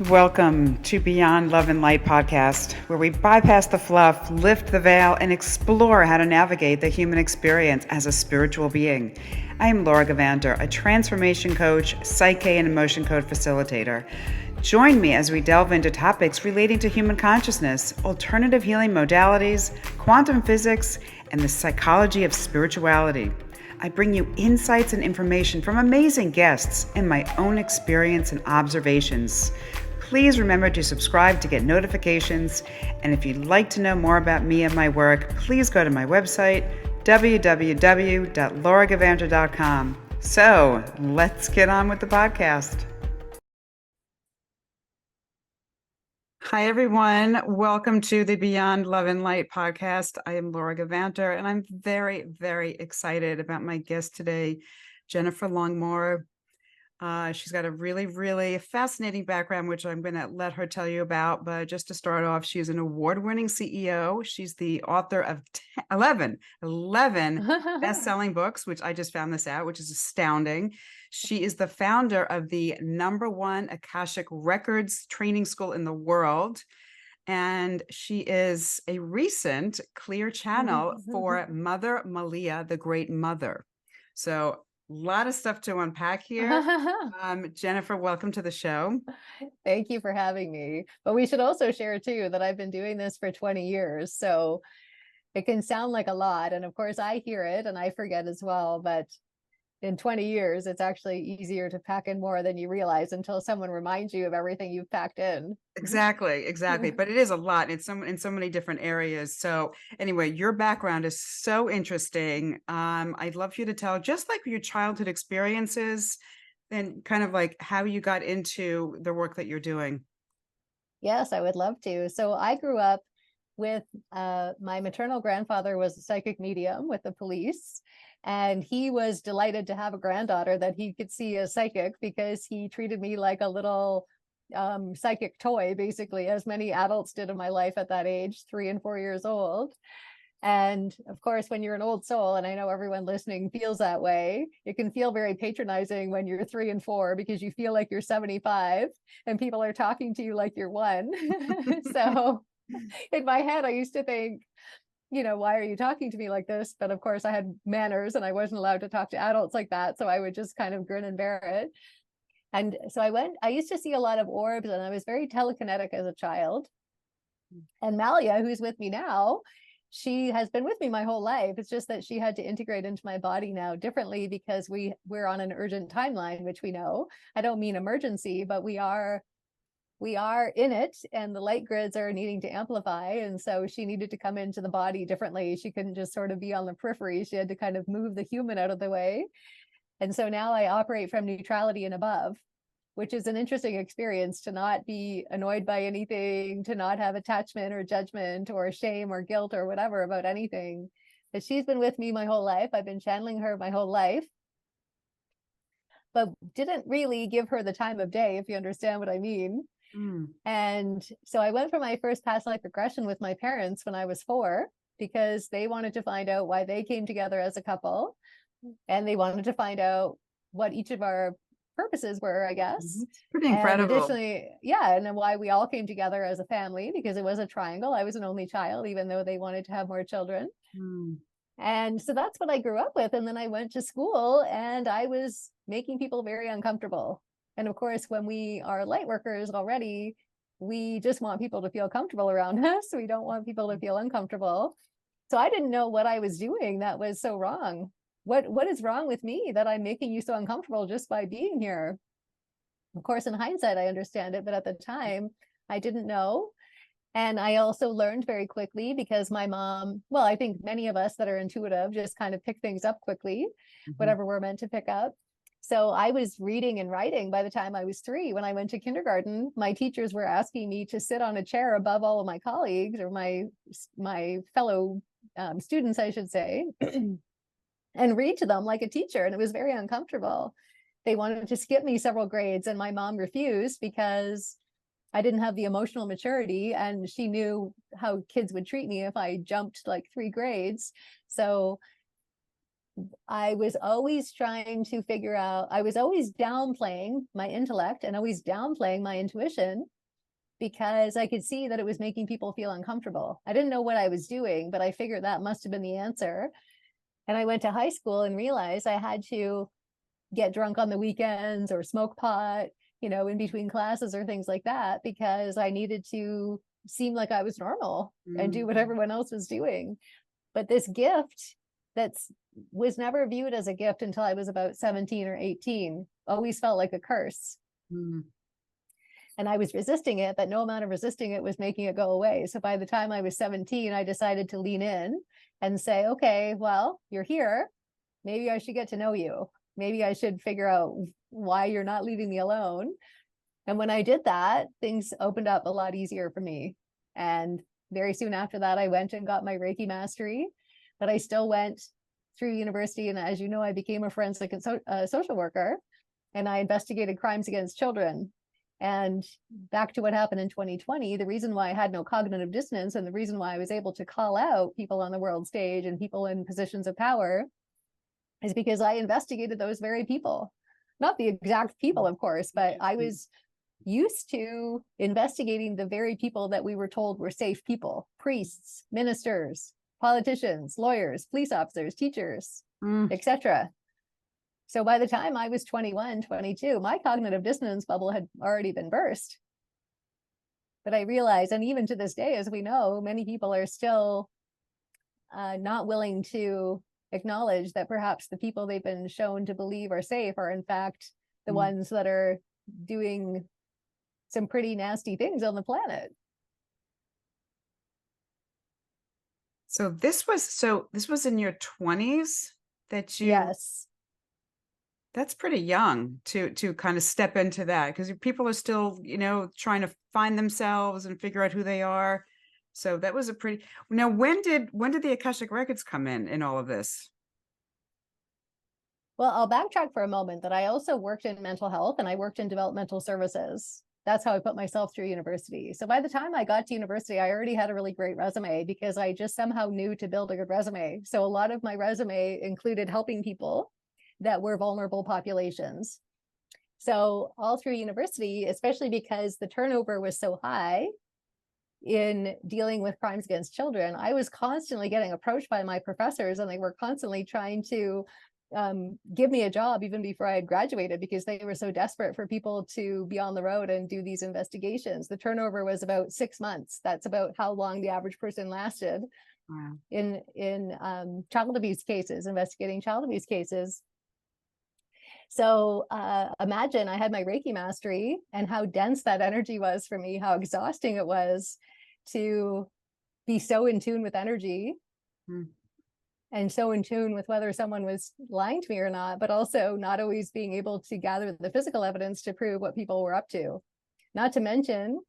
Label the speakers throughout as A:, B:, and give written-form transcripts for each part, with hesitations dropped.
A: Welcome to Beyond Love and Light podcast, where we bypass the fluff, lift the veil, and explore how to navigate the human experience as a spiritual being. I am Laura Gavander, a transformation coach, psyche, and emotion code facilitator. Join me as we delve into topics relating to human consciousness, alternative healing modalities, quantum physics, and the psychology of spirituality. I bring you insights and information from amazing guests and my own experience and observations. Please remember to subscribe to get notifications. And if you'd like to know more about me and my work, please go to my website, www.lauragavander.com. So let's get on with the podcast. Hi, everyone. Welcome to the Beyond Love and Light podcast. I am Laura Gavander, and I'm very, very excited about my guest today, Jennifer Longmore. She's got a really, really fascinating background, which I'm going to let her tell you about. But just to start off, she's an award-winning CEO. She's the author of 11 best-selling books, which I just found this out, which is astounding. She is the founder of the #1 Akashic Records Training School in the world. And she is a recent clear channel for Mother Malia, the Great Mother. So a lot of stuff to unpack here. Jennifer, welcome to the show.
B: Thank you for having me. But we should also share too that I've been doing this for 20 years. So it can sound like a lot. And of course I hear it and I forget as well. But in 20 years, it's actually easier to pack in more than you realize until someone reminds you of everything you've packed in.
A: Exactly. But it is a lot. It's in so many different areas. So anyway, your background is so interesting. I'd love for you to tell just like your childhood experiences and kind of like how you got into the work that you're doing.
B: Yes, I would love to. So I grew up with my maternal grandfather was a psychic medium with the police. And he was delighted to have a granddaughter that he could see as psychic because he treated me like a little psychic toy, basically, as many adults did in my life at that age, 3 and 4 years old. And of course, when you're an old soul, and I know everyone listening feels that way, it can feel very patronizing when you're 3 and 4 because you feel like you're 75 and people are talking to you like you're 1. So in my head, I used to think, why are you talking to me like this? But of course I had manners and I wasn't allowed to talk to adults like that. So I would just kind of grin and bear it. And so I used to see a lot of orbs and I was very telekinetic as a child. And Malia, who's with me now, she has been with me my whole life. It's just that she had to integrate into my body now differently because we're on an urgent timeline, which we know. I don't mean emergency, but we are in it and the light grids are needing to amplify. And so she needed to come into the body differently. She couldn't just sort of be on the periphery. She had to kind of move the human out of the way. And so now I operate from neutrality and above, which is an interesting experience to not be annoyed by anything, to not have attachment or judgment or shame or guilt or whatever about anything. But she's been with me my whole life. I've been channeling her my whole life, but didn't really give her the time of day, if you understand what I mean. And so I went for my first past life regression with my parents when I was 4 because they wanted to find out why they came together as a couple. And they wanted to find out what each of our purposes were, I guess.
A: Pretty incredible.
B: And additionally, and then why we all came together as a family because it was a triangle. I was an only child, even though they wanted to have more children. And so that's what I grew up with. And then I went to school and I was making people very uncomfortable. And of course, when we are light workers already, we just want people to feel comfortable around us. We don't want people to feel uncomfortable. So I didn't know what I was doing that was so wrong. What is wrong with me that I'm making you so uncomfortable just by being here? Of course, in hindsight, I understand it, but at the time, I didn't know. And I also learned very quickly because my mom, well, I think many of us that are intuitive just kind of pick things up quickly, whatever we're meant to pick up. So I was reading and writing by the time I was 3. When I went to kindergarten, my teachers were asking me to sit on a chair above all of my colleagues or my fellow students, I should say, and read to them like a teacher. And it was very uncomfortable. They wanted to skip me several grades and my mom refused because I didn't have the emotional maturity and she knew how kids would treat me if I jumped like 3 grades. So I was always trying to figure out, I was always downplaying my intellect and always downplaying my intuition because I could see that it was making people feel uncomfortable. I didn't know what I was doing, but I figured that must have been the answer. And I went to high school and realized I had to get drunk on the weekends or smoke pot, in between classes or things like that, because I needed to seem like I was normal and do what everyone else was doing. But this gift that's was never viewed as a gift until I was about 17 or 18, always felt like a curse. And I was resisting it, but no amount of resisting it was making it go away. So by the time I was 17, I decided to lean in and say, okay, well, you're here. Maybe I should get to know you. Maybe I should figure out why you're not leaving me alone. And when I did that, things opened up a lot easier for me. And very soon after that, I went and got my Reiki mastery, but I still went through university. And as you know, I became a forensic and social worker, and I investigated crimes against children. And back to what happened in 2020, the reason why I had no cognitive dissonance and the reason why I was able to call out people on the world stage and people in positions of power is because I investigated those very people. Not the exact people, of course, but I was used to investigating the very people that we were told were safe people: priests, ministers, politicians, lawyers, police officers, teachers, etc. So by the time I was 21, 22, my cognitive dissonance bubble had already been burst. But I realized, and even to this day, as we know, many people are still not willing to acknowledge that perhaps the people they've been shown to believe are safe are in fact the ones that are doing some pretty nasty things on the planet.
A: So this was in your 20s that you.
B: Yes.
A: That's pretty young to kind of step into that, because people are still, trying to find themselves and figure out who they are. So that was a pretty. Now, when did the Akashic Records come in all of this?
B: Well, I'll backtrack for a moment that I also worked in mental health and I worked in developmental services. That's how I put myself through university. So by the time I got to university, I already had a really great resume because I just somehow knew to build a good resume. So a lot of my resume included helping people that were vulnerable populations. So all through university, especially because the turnover was so high in dealing with crimes against children, I was constantly getting approached by my professors, and they were constantly trying to give me a job even before I had graduated, because they were so desperate for people to be on the road and do these investigations. The turnover was about 6 months. That's about how long the average person lasted. Wow. in child abuse cases, investigating child abuse cases. So imagine I had my Reiki mastery and how dense that energy was for me, how exhausting it was to be so in tune with energy and so in tune with whether someone was lying to me or not, but also not always being able to gather the physical evidence to prove what people were up to. Not to mention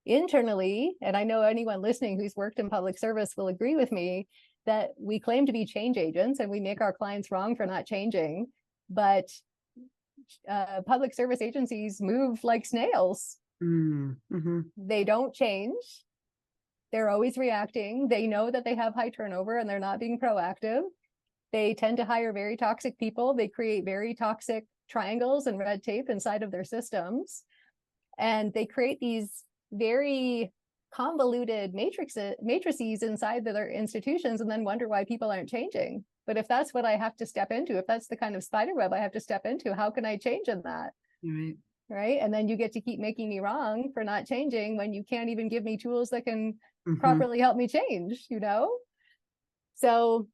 B: internally, and I know anyone listening who's worked in public service will agree with me, that we claim to be change agents and we make our clients wrong for not changing. But public service agencies move like snails. They don't change. They're always reacting. They know that they have high turnover and they're not being proactive. They tend to hire very toxic people. They create very toxic triangles and red tape inside of their systems. And they create these very convoluted matrices inside their institutions, and then wonder why people aren't changing. But if that's what I have to step into, if that's the kind of spider web I have to step into, how can I change in that? Right. And then you get to keep making me wrong for not changing when you can't even give me tools that can properly help me change, So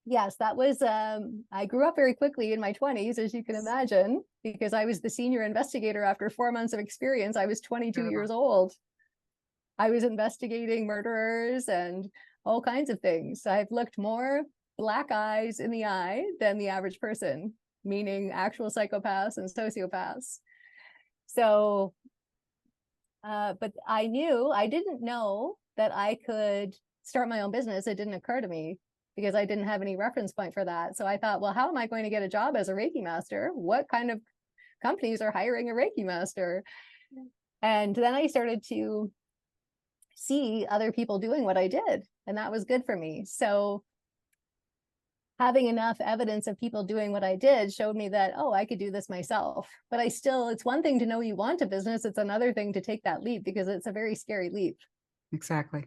B: yes, that was, I grew up very quickly in my 20s, as you can imagine, because I was the senior investigator after 4 months of experience. I was 22 years old. I was investigating murderers and all kinds of things. I've looked more black eyes in the eye than the average person, meaning actual psychopaths and sociopaths. So, but I didn't know that I could start my own business. It didn't occur to me because I didn't have any reference point for that. So I thought, well, how am I going to get a job as a Reiki master? What kind of companies are hiring a Reiki master? And then I started to see other people doing what I did, and that was good for me. So having enough evidence of people doing what I did showed me that, oh, I could do this myself. But it's one thing to know you want a business. It's another thing to take that leap, because it's a very scary leap.
A: Exactly.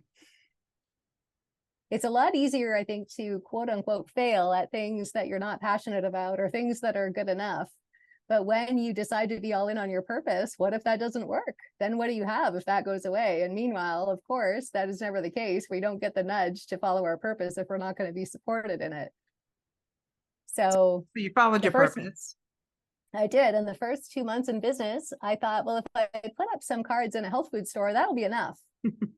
B: It's a lot easier, I think, to quote unquote fail at things that you're not passionate about or things that are good enough. But when you decide to be all in on your purpose, what if that doesn't work? Then what do you have if that goes away? And meanwhile, of course, that is never the case. We don't get the nudge to follow our purpose if we're not going to be supported in it. So
A: you followed your purpose.
B: I did. In the first 2 months in business, I thought, well, if I put up some cards in a health food store, that'll be enough.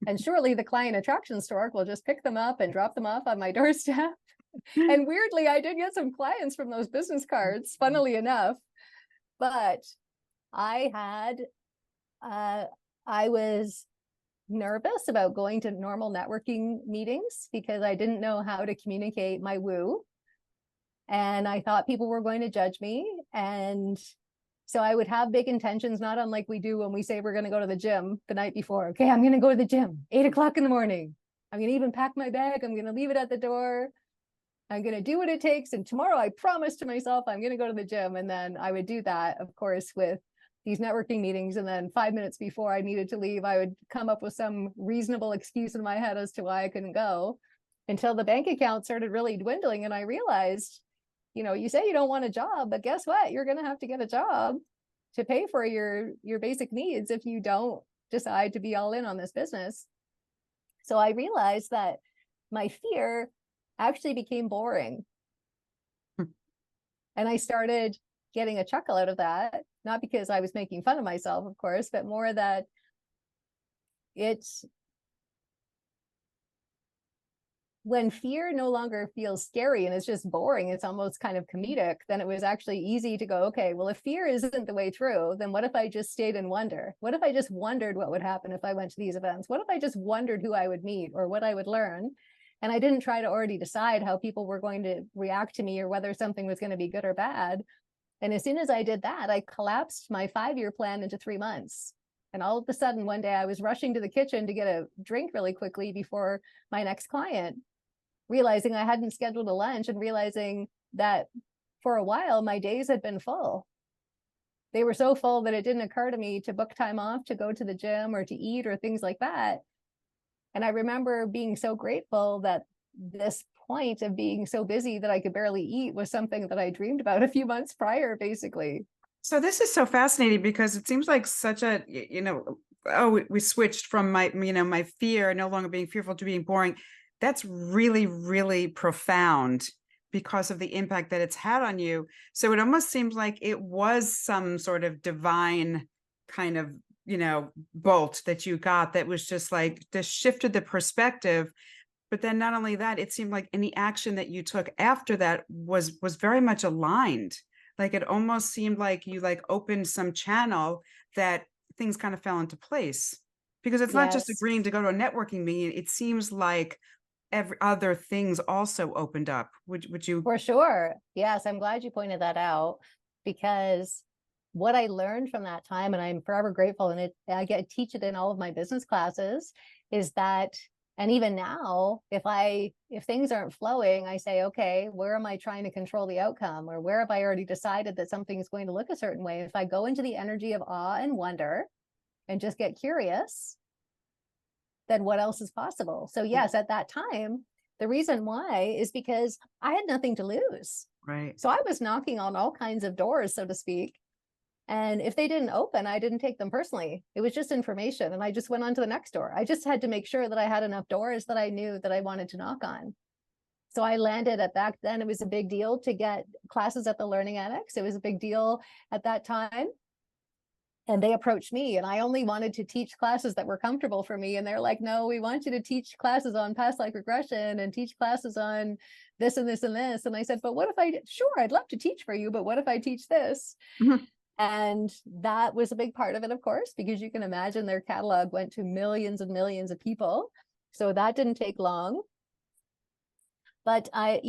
B: And surely the client attraction store will just pick them up and drop them off on my doorstep. And weirdly, I did get some clients from those business cards, funnily enough. But I was nervous about going to normal networking meetings because I didn't know how to communicate my woo. And I thought people were going to judge me. And so I would have big intentions, not unlike we do when we say we're going to go to the gym the night before. Okay, I'm going to go to the gym, 8 o'clock in the morning. I'm going to even pack my bag. I'm going to leave it at the door. I'm going to do what it takes. And tomorrow I promise to myself, I'm going to go to the gym. And then I would do that, of course, with these networking meetings. And then 5 minutes before I needed to leave, I would come up with some reasonable excuse in my head as to why I couldn't go, until the bank account started really dwindling. And I realized, you say you don't want a job, but guess what? You're going to have to get a job to pay for your basic needs if you don't decide to be all in on this business. So I realized that my fear actually became boring. And I started getting a chuckle out of that, not because I was making fun of myself, of course, but more that it's when fear no longer feels scary and it's just boring, it's almost kind of comedic, then it was actually easy to go, okay, well, if fear isn't the way through, then what if I just stayed in wonder? What if I just wondered what would happen if I went to these events? What if I just wondered who I would meet or what I would learn? And I didn't try to already decide how people were going to react to me or whether something was going to be good or bad. And as soon as I did that, I collapsed my 5-year plan into 3 months. And all of a sudden, one day I was rushing to the kitchen to get a drink really quickly before my next client, realizing I hadn't scheduled a lunch and realizing that for a while, my days had been full. They were so full that it didn't occur to me to book time off to go to the gym or to eat or things like that. And I remember being so grateful that this point of being so busy that I could barely eat was something that I dreamed about a few months prior, basically.
A: So this is so fascinating because it seems like such a, we switched from my fear, no longer being fearful, to being boring. That's really, really profound because of the impact that it's had on you. So it almost seems like it was some sort of divine kind of, bolt that you got that was just like, this shifted the perspective. But then not only that, it seemed like any action that you took after that was very much aligned. Like it almost seemed like you opened some channel that things kind of fell into place. Because it's not just agreeing to go to a networking meeting. It seems like every other things also opened up. Would you?
B: For sure. Yes, I'm glad you pointed that out, because what I learned from that time, and I'm forever grateful, and I teach it in all of my business classes, is that, and even now, if things aren't flowing, I say, okay, where am I trying to control the outcome? Or where have I already decided that something is going to look a certain way? If I go into the energy of awe and wonder and just get curious, then what else is possible? So yes, at that time, the reason why is because I had nothing to lose.
A: Right.
B: So I was knocking on all kinds of doors, so to speak. And if they didn't open, I didn't take them personally. It was just information. And I just went on to the next door. I just had to make sure that I had enough doors that I knew that I wanted to knock on. So I landed at back then, it was a big deal to get classes at the Learning Annex. It was a big deal at that time. And they approached me, and I only wanted to teach classes that were comfortable for me. And they're like, no, we want you to teach classes on past life regression and teach classes on this and this and this. And I said, but what if sure, I'd love to teach for you, but what if I teach this? Mm-hmm. And that was a big part of it, of course, because you can imagine their catalog went to millions and millions of people. So that didn't take long. But I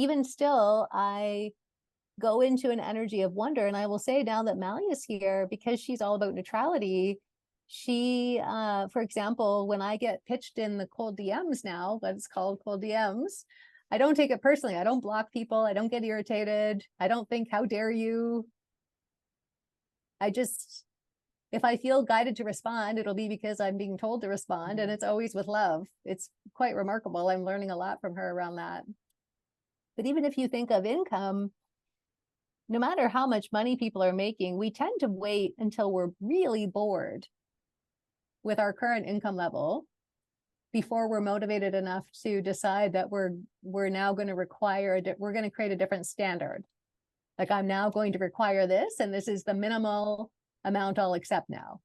B: go into an energy of wonder. And I will say now that Malia is here, because she's all about neutrality, she, for example, when I get pitched in the cold DMs now, but it's called cold DMs, I don't take it personally. I don't block people. I don't get irritated. I don't think, how dare you? I just, if I feel guided to respond, it'll be because I'm being told to respond, and it's always with love. It's quite remarkable. I'm learning a lot from her around that. But even if you think of income, no matter how much money people are making, we tend to wait until we're really bored with our current income level before we're motivated enough to decide that we're now going to require, we're going to create a different standard. Like, I'm now going to require this, and this is the minimal amount I'll accept now.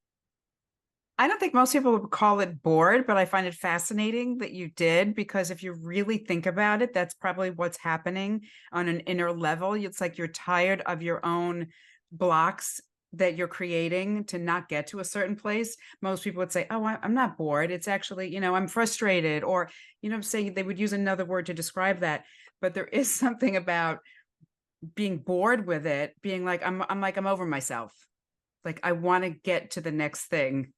A: I don't think most people would call it bored, but I find it fascinating that you did, because if you really think about it, that's probably what's happening on an inner level. It's like you're tired of your own blocks that you're creating to not get to a certain place. Most people would say, oh, I'm not bored. It's actually, I'm frustrated, or, say they would use another word to describe that. But there is something about being bored with it, being like, I'm over myself. Like, I want to get to the next thing.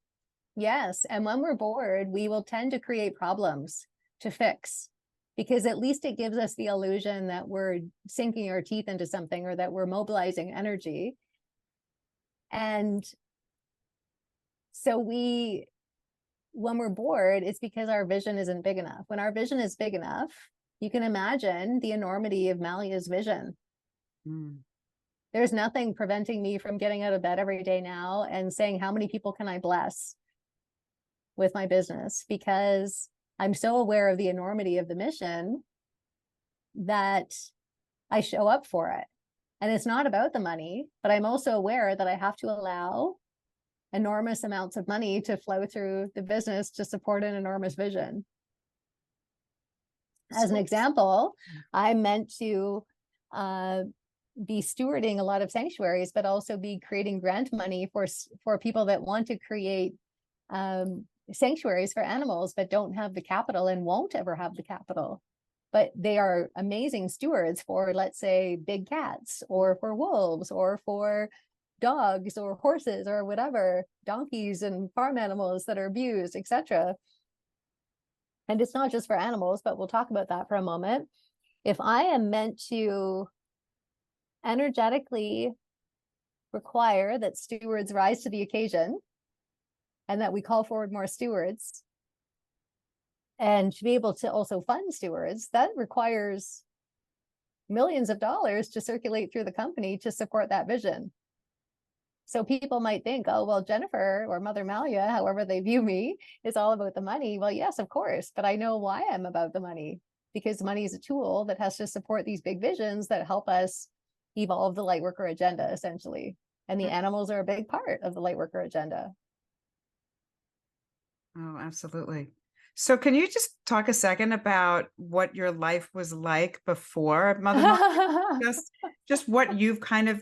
B: Yes. And when we're bored, we will tend to create problems to fix, because at least it gives us the illusion that we're sinking our teeth into something, or that we're mobilizing energy. And so when we're bored, it's because our vision isn't big enough. When our vision is big enough, you can imagine the enormity of Malia's vision. There's nothing preventing me from getting out of bed every day now and saying, how many people can I bless with my business? Because I'm so aware of the enormity of the mission that I show up for it. And it's not about the money, but I'm also aware that I have to allow enormous amounts of money to flow through the business to support an enormous vision. As an example, I'm meant to be stewarding a lot of sanctuaries, but also be creating grant money for people that want to create sanctuaries for animals, but don't have the capital and won't ever have the capital. But they are amazing stewards for, let's say, big cats, or for wolves, or for dogs, or horses, or whatever, donkeys and farm animals that are abused, etc. And it's not just for animals, but we'll talk about that for a moment. If I am meant to energetically require that stewards rise to the occasion, and that we call forward more stewards, and to be able to also fund stewards, that requires millions of dollars to circulate through the company to support that vision. So people might think, oh, well, Jennifer or Mother Malia, however they view me, is all about the money. Well, yes, of course, but I know why I'm about the money, because money is a tool that has to support these big visions that help us evolve the Lightworker agenda, essentially. And the animals are a big part of the Lightworker agenda.
A: Oh, absolutely. So can you just talk a second about what your life was like before Mother Malia? just what you've kind of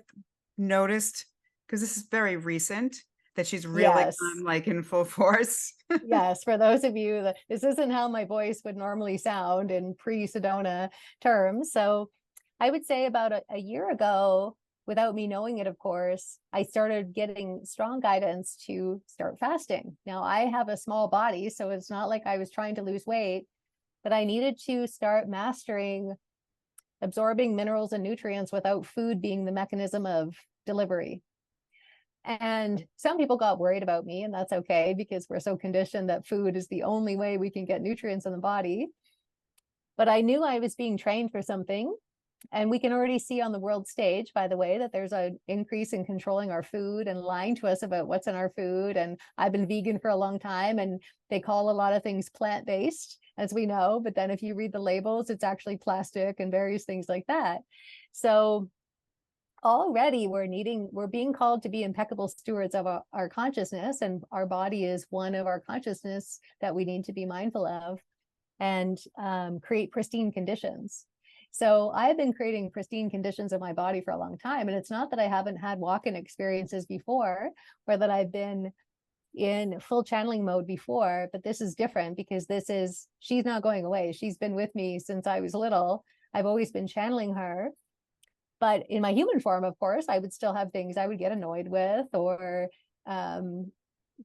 A: noticed, because this is very recent that she's really
B: Yes.
A: like in full force.
B: Yes, for those of you that this isn't how my voice would normally sound in pre-Sedona terms. So I would say about a year ago, without me knowing it, of course, I started getting strong guidance to start fasting. Now, I have a small body, so it's not like I was trying to lose weight, but I needed to start mastering absorbing minerals and nutrients without food being the mechanism of delivery. And some people got worried about me, and that's okay, because we're so conditioned that food is the only way we can get nutrients in the body. But I knew I was being trained for something. And we can already see on the world stage, by the way, that there's an increase in controlling our food and lying to us about what's in our food. And I've been vegan for a long time, and they call a lot of things plant-based, as we know. But then if you read the labels, it's actually plastic and various things like that. So already we're being called to be impeccable stewards of our consciousness, and our body is one of our consciousness that we need to be mindful of, and create pristine conditions. So I've been creating pristine conditions of my body for a long time. And it's not that I haven't had walk-in experiences before, or that I've been in full channeling mode before, but this is different, because she's not going away. She's been with me since I was little. I've always been channeling her. But in my human form, of course, I would still have things I would get annoyed with, or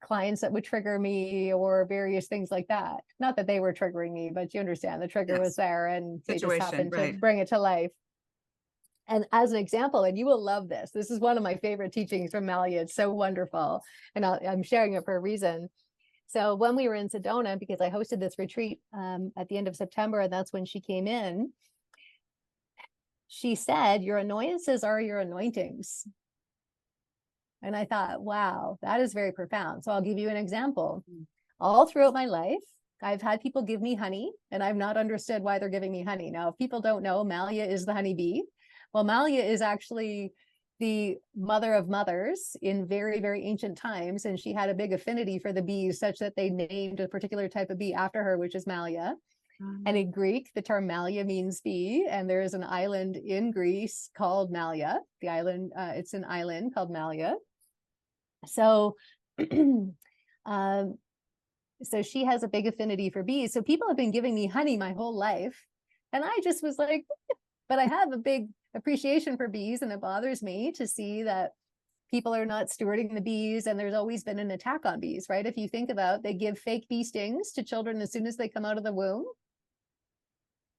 B: clients that would trigger me or various things like that. Not that they were triggering me, but you understand the trigger was there and they just
A: Situation,
B: happened to
A: right.
B: bring it to life. And as an example, and you will love this, this is one of my favorite teachings from Malia. It's so wonderful. And I'm sharing it for a reason. So when we were in Sedona, because I hosted this retreat at the end of September, and that's when she came in, she said, your annoyances are your anointings. And I thought, wow, that is very profound. So I'll give you an example. All throughout my life, I've had people give me honey, and I've not understood why they're giving me honey. Now, if people don't know, Malia is the honeybee. Well, Malia is actually the mother of mothers in very, very ancient times. And she had a big affinity for the bees, such that they named a particular type of bee after her, which is Malia. And in Greek, the term Malia means bee. And there is an island in Greece called Malia. The island, it's an island called Malia. So, so she has a big affinity for bees. So people have been giving me honey my whole life. And I just was like, but I have a big appreciation for bees, and it bothers me to see that people are not stewarding the bees, and there's always been an attack on bees, right? If you think about, they give fake bee stings to children as soon as they come out of the womb.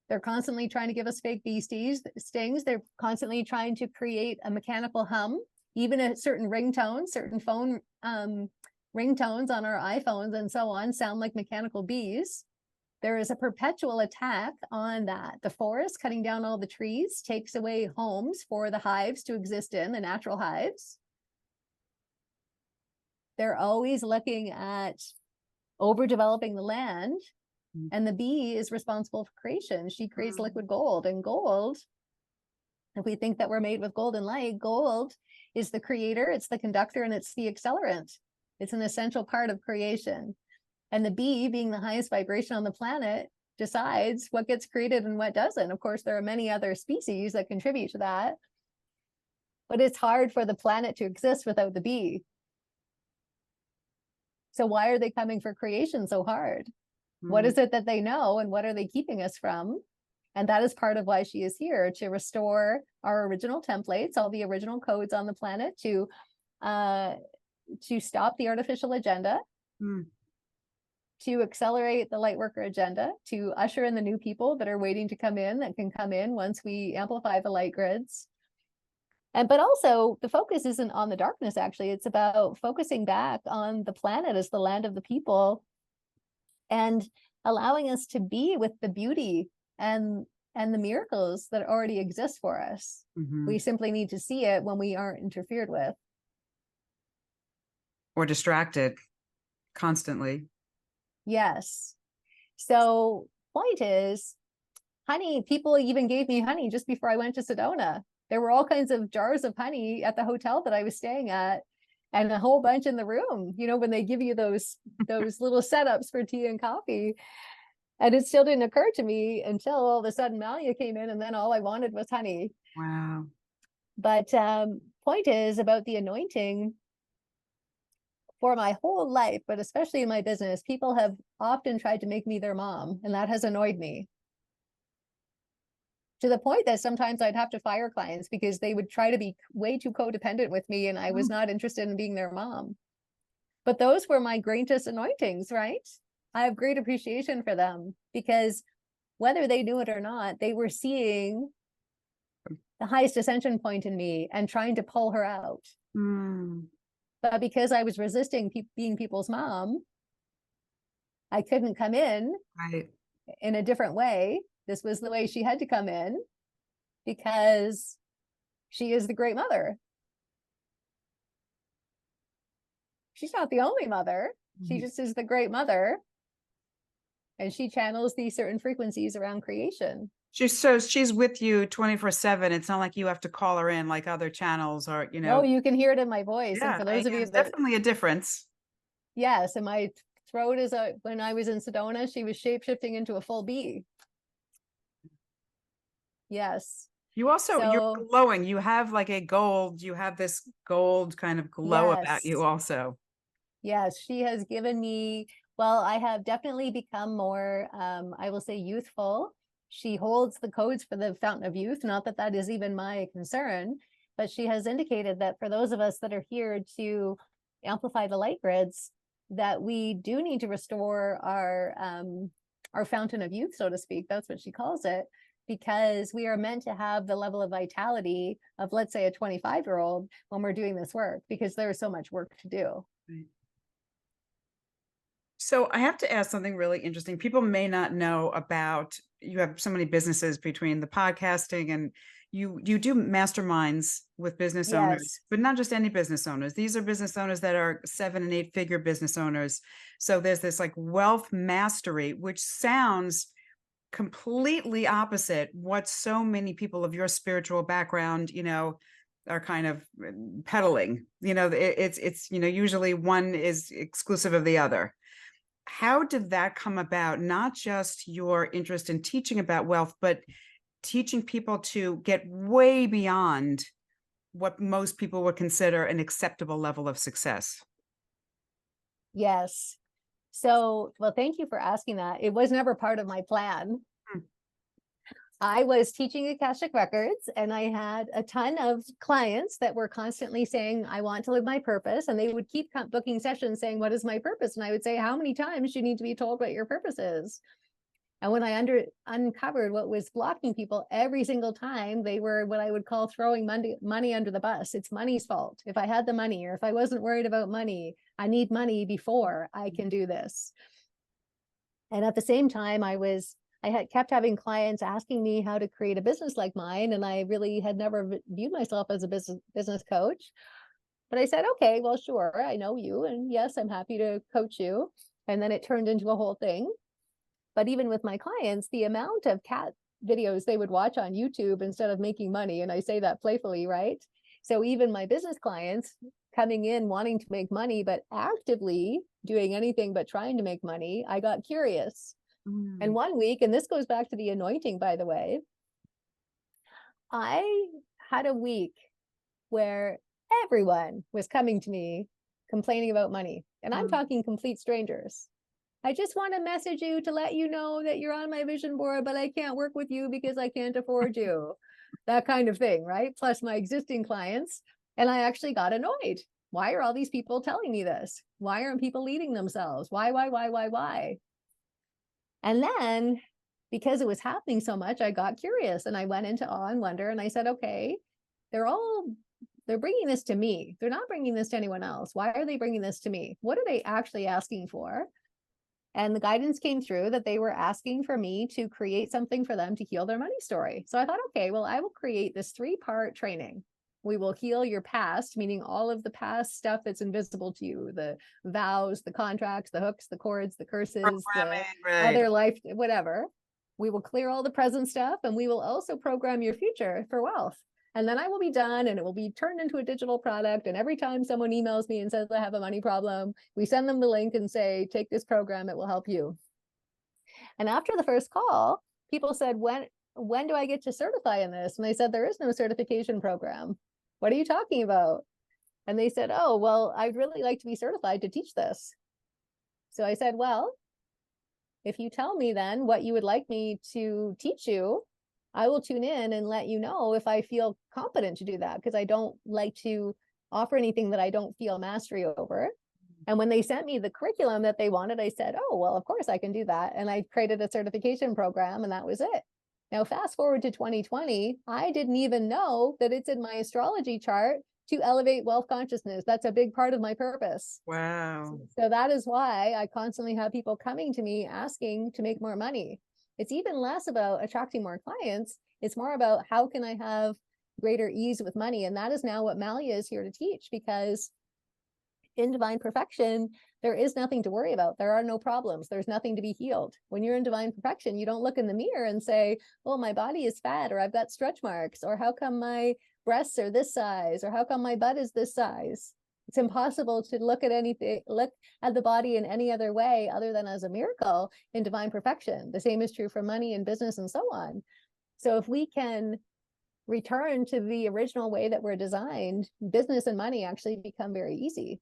B: They're constantly trying to give us fake bee stings. They're constantly trying to create a mechanical hum, even a certain ringtones, certain phone ringtones on our iPhones and so on sound like mechanical bees. There is a perpetual attack on that. The forest, cutting down all the trees, takes away homes for the hives to exist in, the natural hives. They're always looking at overdeveloping the land, and the bee is responsible for creation. She creates liquid gold, and gold, if we think that we're made with golden light, gold is the creator, it's the conductor, and it's the accelerant. It's an essential part of creation. And the bee, being the highest vibration on the planet, decides what gets created and what doesn't. Of course, there are many other species that contribute to that, but it's hard for the planet to exist without the bee. So why are they coming for creation so hard? What is it that they know, and what are they keeping us from? And that is part of why she is here, to restore our original templates, all the original codes on the planet, to stop the artificial agenda, to accelerate the Lightworker agenda, to usher in the new people that are waiting to come in, that can come in once we amplify the light grids. But also the focus isn't on the darkness, actually. It's about focusing back on the planet as the land of the people, and allowing us to be with the beauty and the miracles that already exist for us. We simply need to see it when we aren't interfered with.
A: Or distracted constantly.
B: Yes. So point is, honey, people even gave me honey just before I went to Sedona. There were all kinds of jars of honey at the hotel that I was staying at, and a whole bunch in the room, you know, when they give you those little setups for tea and coffee. And it still didn't occur to me until all of a sudden Malia came in, and then all I wanted was honey.
A: Wow.
B: But point is, about the anointing, for my whole life, but especially in my business, people have often tried to make me their mom, and that has annoyed me. To the point that sometimes I'd have to fire clients because they would try to be way too codependent with me, and I was not interested in being their mom. But those were my greatest anointings, right? I have great appreciation for them, because whether they knew it or not, they were seeing the highest ascension point in me and trying to pull her out. But because I was resisting being people's mom, I couldn't come in in a different way. This was the way she had to come in, because she is the great mother. She's not the only mother. She just is the great mother. And she channels these certain frequencies around creation.
A: She's with you 24/7. It's not like you have to call her in like other channels, or, you know.
B: No, you can hear it in my voice.
A: Yeah,
B: And for those of you
A: there's
B: that,
A: definitely a difference.
B: yes, and my throat is when I was in Sedona, she was shape-shifting into a full bee. Yes.
A: You also, you're glowing. You have like you have this gold kind of glow about you also.
B: Yes, she has given me, well, I have definitely become more, I will say, youthful. She holds the codes for the Fountain of Youth. Not that that is even my concern, but she has indicated that for those of us that are here to amplify the light grids, that we do need to restore our fountain of youth, so to speak. That's what she calls it, because we are meant to have the level of vitality of, let's say, a 25-year-old when we're doing this work, because there is so much work to do.
A: Right. So I have to ask something really interesting. People may not know about, you have so many businesses between the podcasting and you do masterminds with business owners,
B: Yes.
A: but not just any business owners. These are business owners that are 7 and 8 figure business owners. So there's this like wealth mastery, which sounds completely opposite what so many people of your spiritual background, are kind of peddling. It's usually one is exclusive of the other. How did that come about? Not just your interest in teaching about wealth, but teaching people to get way beyond what most people would consider an acceptable level of success.
B: Yes. So, well, thank you for asking that. It was never part of my plan.
A: Hmm.
B: I was teaching Akashic Records, and I had a ton of clients that were constantly saying, I want to live my purpose. And they would keep booking sessions saying, what is my purpose? And I would say, how many times do you need to be told what your purpose is? And when I uncovered what was blocking people every single time, they were what I would call throwing money under the bus. It's money's fault. If I had the money, or if I wasn't worried about money, I need money before I can do this. And at the same time, I had kept having clients asking me how to create a business like mine. And I really had never viewed myself as a business coach. But I said, okay, well, sure, I know you. And yes, I'm happy to coach you. And then it turned into a whole thing. But even with my clients, the amount of cat videos they would watch on YouTube instead of making money, and I say that playfully, right? So even my business clients coming in wanting to make money, but actively doing anything but trying to make money, I got curious. And one week, and this goes back to the anointing, by the way, I had a week where everyone was coming to me complaining about money. And I'm talking complete strangers. I just want to message you to let you know that you're on my vision board, but I can't work with you because I can't afford you. That kind of thing, right? Plus my existing clients. And I actually got annoyed. Why are all these people telling me this? Why aren't people leading themselves? Why? And then, because it was happening so much, I got curious and I went into awe and wonder. And I said, okay, they're bringing this to me. They're not bringing this to anyone else. Why are they bringing this to me? What are they actually asking for? And the guidance came through that they were asking for me to create something for them to heal their money story. So I thought, okay, well, I will create this 3-part training. We will heal your past, meaning all of the past stuff that's invisible to you, the vows, the contracts, the hooks, the cords, the curses, the other life, whatever. We will clear all the present stuff, and we will also program your future for wealth. And then I will be done, and it will be turned into a digital product. And every time someone emails me and says, I have a money problem, we send them the link and say, take this program, it will help you. And after the first call, people said, when do I get to certify in this? And I said, there is no certification program. What are you talking about? And they said, oh, well, I'd really like to be certified to teach this. So I said, well, if you tell me then what you would like me to teach you, I will tune in and let you know if I feel competent to do that, because I don't like to offer anything that I don't feel mastery over. And when they sent me the curriculum that they wanted, I said, oh, well, of course I can do that. And I created a certification program, and that was it. Now, fast forward to 2020, I didn't even know that it's in my astrology chart to elevate wealth consciousness. That's a big part of my purpose.
A: Wow.
B: So that is why I constantly have people coming to me asking to make more money. It's even less about attracting more clients. It's more about how can I have greater ease with money? And that is now what Malia is here to teach, because in divine perfection, there is nothing to worry about. There are no problems. There's nothing to be healed. When you're in divine perfection, you don't look in the mirror and say, oh, my body is fat, or I've got stretch marks, or how come my breasts are this size, or how come my butt is this size? It's impossible to look at the body in any other way other than as a miracle in divine perfection. The same is true for money and business and so on. So if we can return to the original way that we're designed, business and money actually become very easy.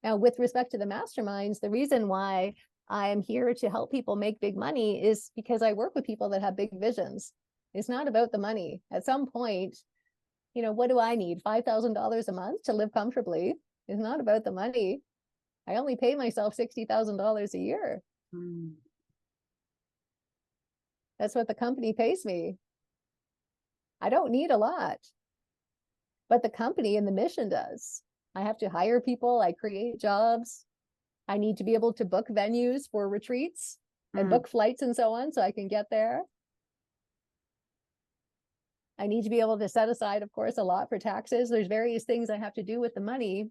B: Now, with respect to the masterminds, the reason why I'm here to help people make big money is because I work with people that have big visions. It's not about the money. At some point, what do I need? $5,000 a month to live comfortably. It's not about the money. I only pay myself $60,000 a year.
A: Mm.
B: That's what the company pays me. I don't need a lot, but the company and the mission does. I have to hire people. I create jobs. I need to be able to book venues for retreats and book flights and so on, so I can get there. I need to be able to set aside, of course, a lot for taxes. There's various things I have to do with the money.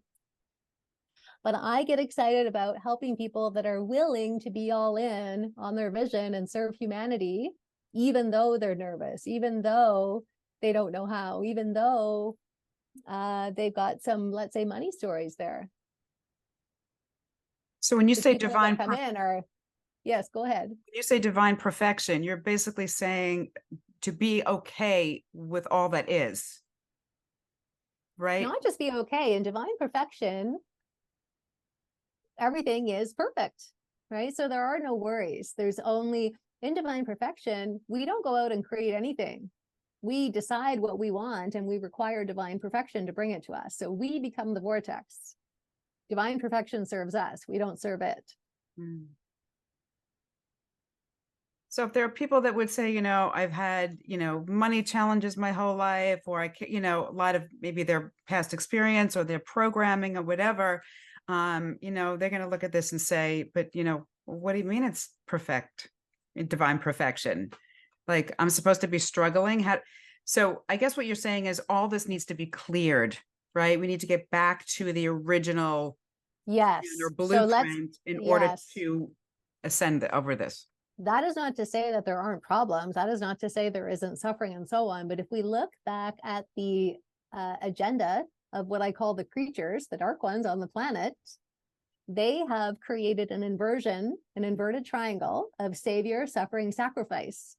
B: But I get excited about helping people that are willing to be all in on their vision and serve humanity, even though they're nervous, even though they don't know how, even though they've got some, let's say, money stories there.
A: So when you
B: The
A: say
B: people that come in are, yes, go ahead.
A: when you say divine perfection, you're basically saying to be okay with all that is, right?
B: Not just be okay. In divine perfection, everything is perfect, right? So there are no worries. There's only, in divine perfection, we don't go out and create anything. We decide what we want and we require divine perfection to bring it to us. So we become the vortex. Divine perfection serves us. We don't serve it.
A: Mm. So if there are people that would say, I've had, money challenges my whole life, or a lot of maybe their past experience or their programming or whatever, they're going to look at this and say, but, what do you mean it's perfect, divine perfection? Like I'm supposed to be struggling? So I guess what you're saying is all this needs to be cleared, right? We need to get back to the original
B: Yes.
A: or
B: So
A: blueprint in order
B: yes.
A: to ascend over this.
B: That is not to say that there aren't problems. That is not to say there isn't suffering and so on. But if we look back at the agenda of what I call the creatures, the dark ones on the planet, they have created an inversion, an inverted triangle of savior, suffering, sacrifice.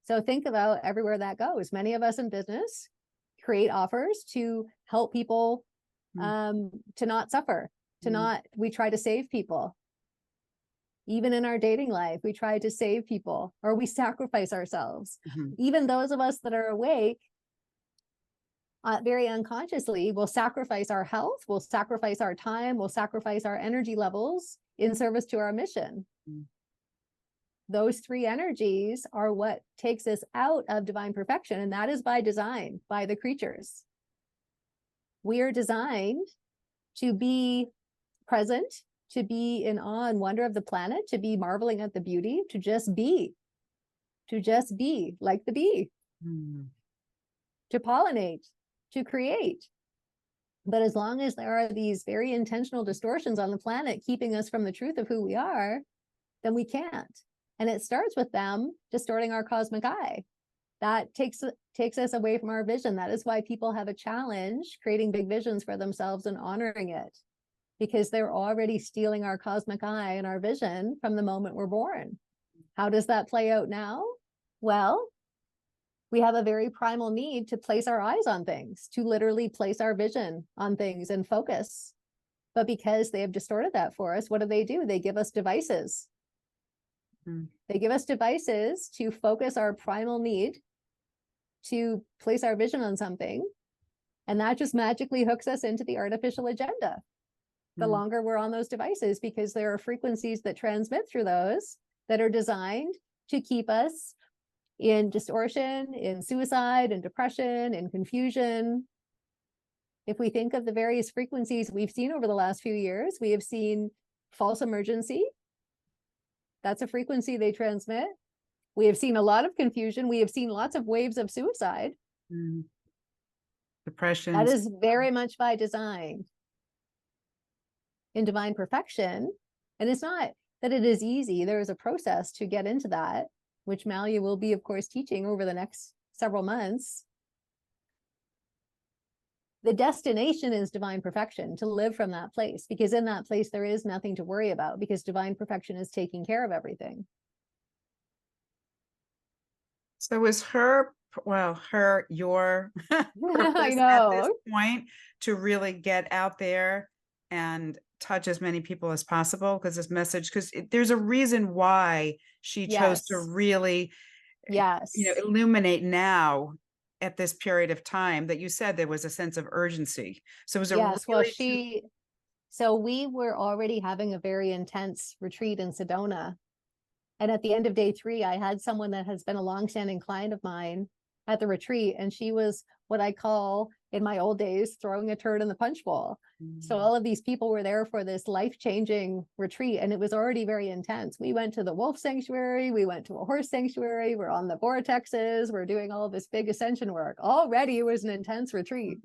B: So think about everywhere that goes. Many of us in business create offers to help people to not suffer, we try to save people. Even in our dating life, we try to save people or we sacrifice ourselves. Even those of us that are awake, very unconsciously, will sacrifice our health, will sacrifice our time, will sacrifice our energy levels in service to our mission. Those three energies are what takes us out of divine perfection. And that is by design, by the creatures. We are designed to be present, to be in awe and wonder of the planet, to be marveling at the beauty, to just be like the bee, to pollinate, to create. But as long as there are these very intentional distortions on the planet keeping us from the truth of who we are, then we can't. And it starts with them distorting our cosmic eye. That takes us away from our vision. That is why people have a challenge creating big visions for themselves and honoring it, because they're already stealing our cosmic eye and our vision from the moment we're born. How does that play out now? Well, we have a very primal need to place our eyes on things, to literally place our vision on things and focus. But because they have distorted that for us, what do? They give us devices. They give us devices to focus our primal need to place our vision on something. And that just magically hooks us into the artificial agenda. The longer we're on those devices, because there are frequencies that transmit through those that are designed to keep us in distortion, in suicide, in depression, in confusion. If we think of the various frequencies we've seen over the last few years, we have seen false emergency. That's a frequency they transmit. We have seen a lot of confusion. We have seen lots of waves of suicide.
A: Depression.
B: That is very much by design. In divine perfection, and it's not that it is easy. There is a process to get into that, which Malia will be, of course, teaching over the next several months. The destination is divine perfection, to live from that place, because in that place there is nothing to worry about, because divine perfection is taking care of everything.
A: So is your purpose
B: I know.
A: at this point to really get out there and touch as many people as possible? Because there's a reason why she chose to really illuminate now at this period of time, that you said there was a sense of urgency. So was it really
B: So we were already having a very intense retreat in Sedona. And at the end of day 3, I had someone that has been a longstanding client of mine at the retreat. And she was what I call in my old days, throwing a turd in the punch bowl. So all of these people were there for this life-changing retreat, and it was already very intense. We went to the wolf sanctuary, we went to a horse sanctuary, we're on the vortexes, we're doing all this big ascension work. Already it was an intense retreat.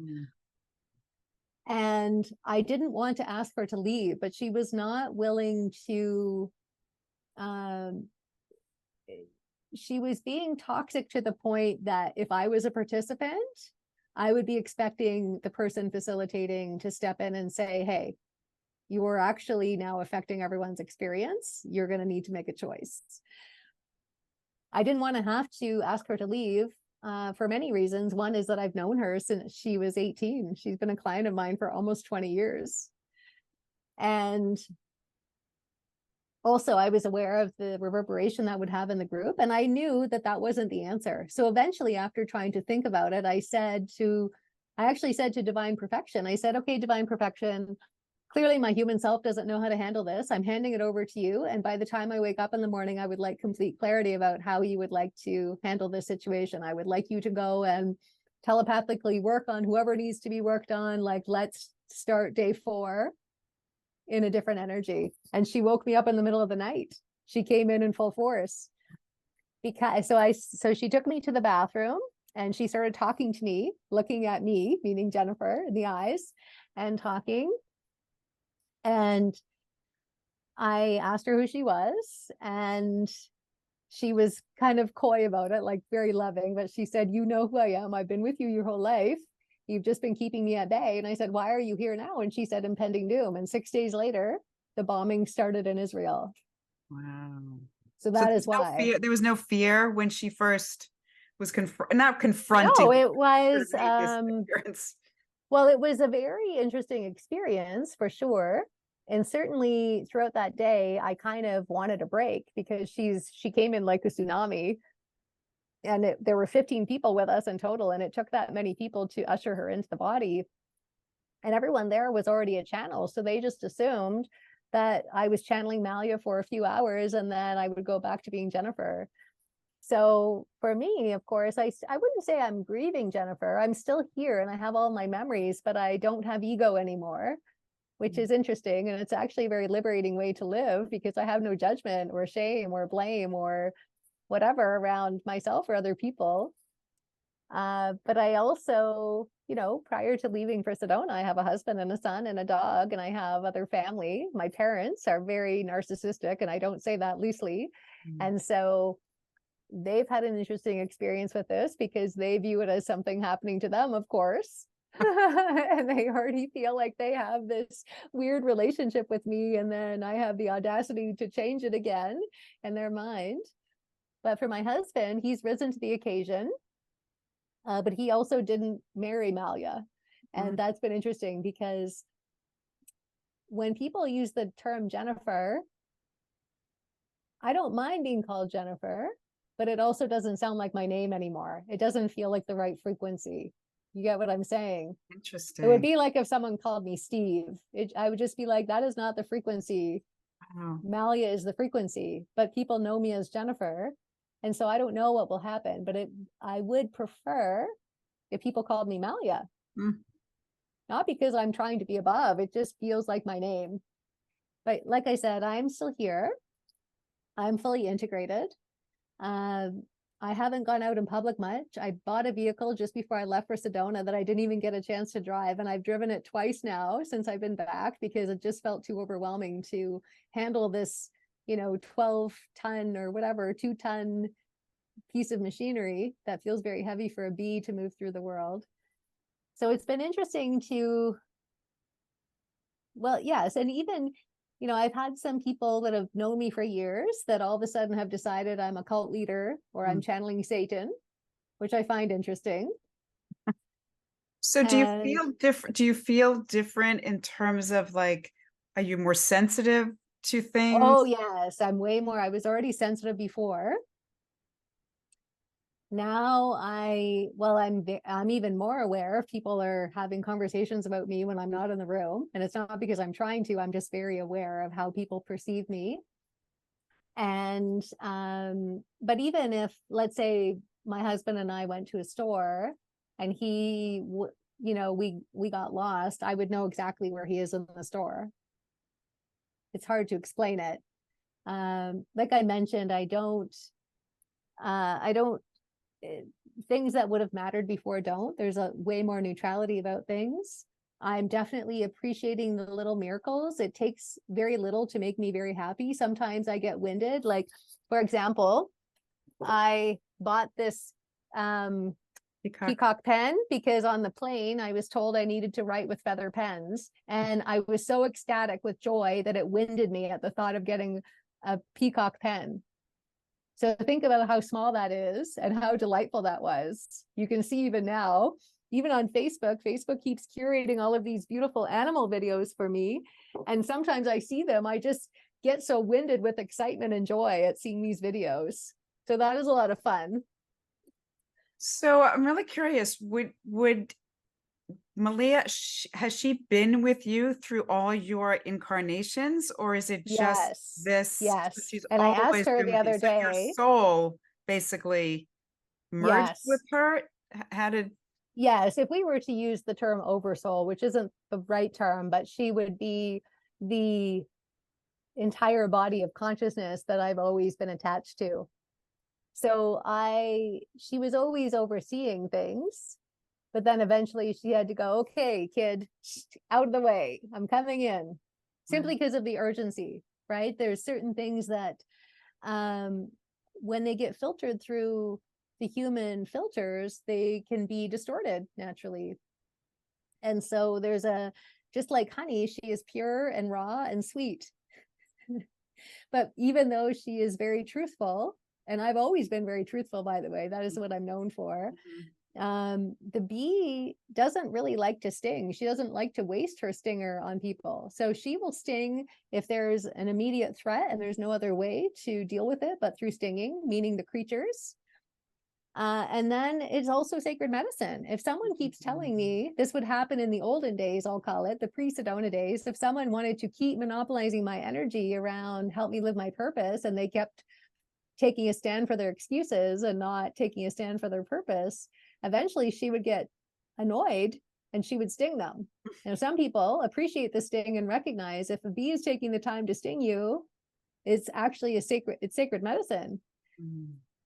B: And I didn't want to ask her to leave, but she was not willing to, she was being toxic to the point that if I was a participant, I would be expecting the person facilitating to step in and say, hey, you are actually now affecting everyone's experience. You're going to need to make a choice. I didn't want to have to ask her to leave for many reasons. One is that I've known her since she was 18. She's been a client of mine for almost 20 years. And also, I was aware of the reverberation that would have in the group, and I knew that that wasn't the answer. So eventually, after trying to think about it, I actually said to Divine Perfection, I said, okay, Divine Perfection, clearly my human self doesn't know how to handle this. I'm handing it over to you. And by the time I wake up in the morning, I would like complete clarity about how you would like to handle this situation. I would like you to go and telepathically work on whoever needs to be worked on. Like, let's start day 4 in a different energy. And she woke me up in the middle of the night. She came in full force. So she took me to the bathroom and she started talking to me, looking at me, meaning Jennifer, in the eyes, and talking. And I asked her who she was, and she was kind of coy about it, like very loving, but she said, you know who I am. I've been with you your whole life. You've just been keeping me at bay. And I said, why are you here now? And she said, impending doom. And 6 days later, the bombing started in Israel.
A: Wow.
B: So that is why.
A: There was no fear when she first was not confronting.
B: No, it was, well, it was a very interesting experience for sure. And certainly throughout that day, I kind of wanted a break because she came in like a tsunami. And there were 15 people with us in total, and it took that many people to usher her into the body. And everyone there was already a channel, so they just assumed that I was channeling Malia for a few hours, and then I would go back to being Jennifer. So for me, of course, I wouldn't say I'm grieving Jennifer. I'm still here, and I have all my memories, but I don't have ego anymore, which is interesting. And it's actually a very liberating way to live because I have no judgment or shame or blame or whatever around myself or other people. But I also, prior to leaving for Sedona, I have a husband and a son and a dog, and I have other family. My parents are very narcissistic, and I don't say that loosely. And so they've had an interesting experience with this because they view it as something happening to them, of course. And they already feel like they have this weird relationship with me, and then I have the audacity to change it again in their mind. But for my husband, he's risen to the occasion, but he also didn't marry Malia. And that's been interesting because when people use the term Jennifer, I don't mind being called Jennifer, but it also doesn't sound like my name anymore. It doesn't feel like the right frequency. You get what I'm saying?
A: Interesting.
B: It would be like if someone called me Steve. I would just be like, that is not the frequency.
A: Wow.
B: Malia is the frequency, but people know me as Jennifer. And so I don't know what will happen, but I would prefer if people called me Malia. Not because I'm trying to be above, it just feels like my name. But like I said, I'm still here. I'm fully integrated. I haven't gone out in public much. I bought a vehicle just before I left for Sedona that I didn't even get a chance to drive. And I've driven it twice now since I've been back because it just felt too overwhelming to handle this 12-ton or whatever, 2-ton piece of machinery that feels very heavy for a bee to move through the world. So it's been interesting to, well, yes. And even, I've had some people that have known me for years that all of a sudden have decided I'm a cult leader or I'm channeling Satan, which I find interesting.
A: So do you feel different? Do you feel different in terms of like, are you more sensitive to things?
B: Oh, yes. I'm way more. I was already sensitive before. Now I'm even more aware if people are having conversations about me when I'm not in the room. And it's not because I'm trying to, I'm just very aware of how people perceive me. And but even if, let's say, my husband and I went to a store and we got lost, I would know exactly where he is in the store. It's hard to explain it. Like I mentioned, I don't things that would have mattered before don't. There's a way more neutrality about things. I'm definitely appreciating the little miracles. It takes very little to make me very happy. Sometimes I get winded. Like, for example, I bought this peacock pen because on the plane I was told I needed to write with feather pens. And I was so ecstatic with joy that it winded me at the thought of getting a peacock pen. So think about how small that is and how delightful that was. You can see even now, even on Facebook, Facebook keeps curating all of these beautiful animal videos for me. And sometimes I see them, I just get so winded with excitement and joy at seeing these videos. So that is a lot of fun.
A: So I'm really curious, would Malia, has she been with you through all your incarnations, or is it just
B: Yes,
A: this?
B: yes.
A: She's
B: And I asked
A: always
B: her
A: been
B: the
A: with you.
B: other
A: So your
B: day.
A: soul basically merged with
B: Yes.
A: her? How did?
B: Yes, if we were to use the term oversoul, which isn't the right term, but she would be the entire body of consciousness that I've always been attached to. So she was always overseeing things, but then eventually she had to go, okay, kid, out of the way. I'm coming in, simply because of the urgency, right? There's certain things that when they get filtered through the human filters, they can be distorted naturally. And so just like honey, she is pure and raw and sweet. But even though she is very truthful, and I've always been very truthful, by the way, that is what I'm known for. The bee doesn't really like to sting. She doesn't like to waste her stinger on people. So she will sting if there's an immediate threat and there's no other way to deal with it but through stinging, meaning the creatures. And then it's also sacred medicine. If someone keeps telling me this would happen in the olden days, I'll call it the pre-Sedona days, if someone wanted to keep monopolizing my energy around help me live my purpose, and they kept taking a stand for their excuses and not taking a stand for their purpose, eventually she would get annoyed and she would sting them. Now, some people appreciate the sting and recognize if a bee is taking the time to sting you, it's actually it's sacred medicine.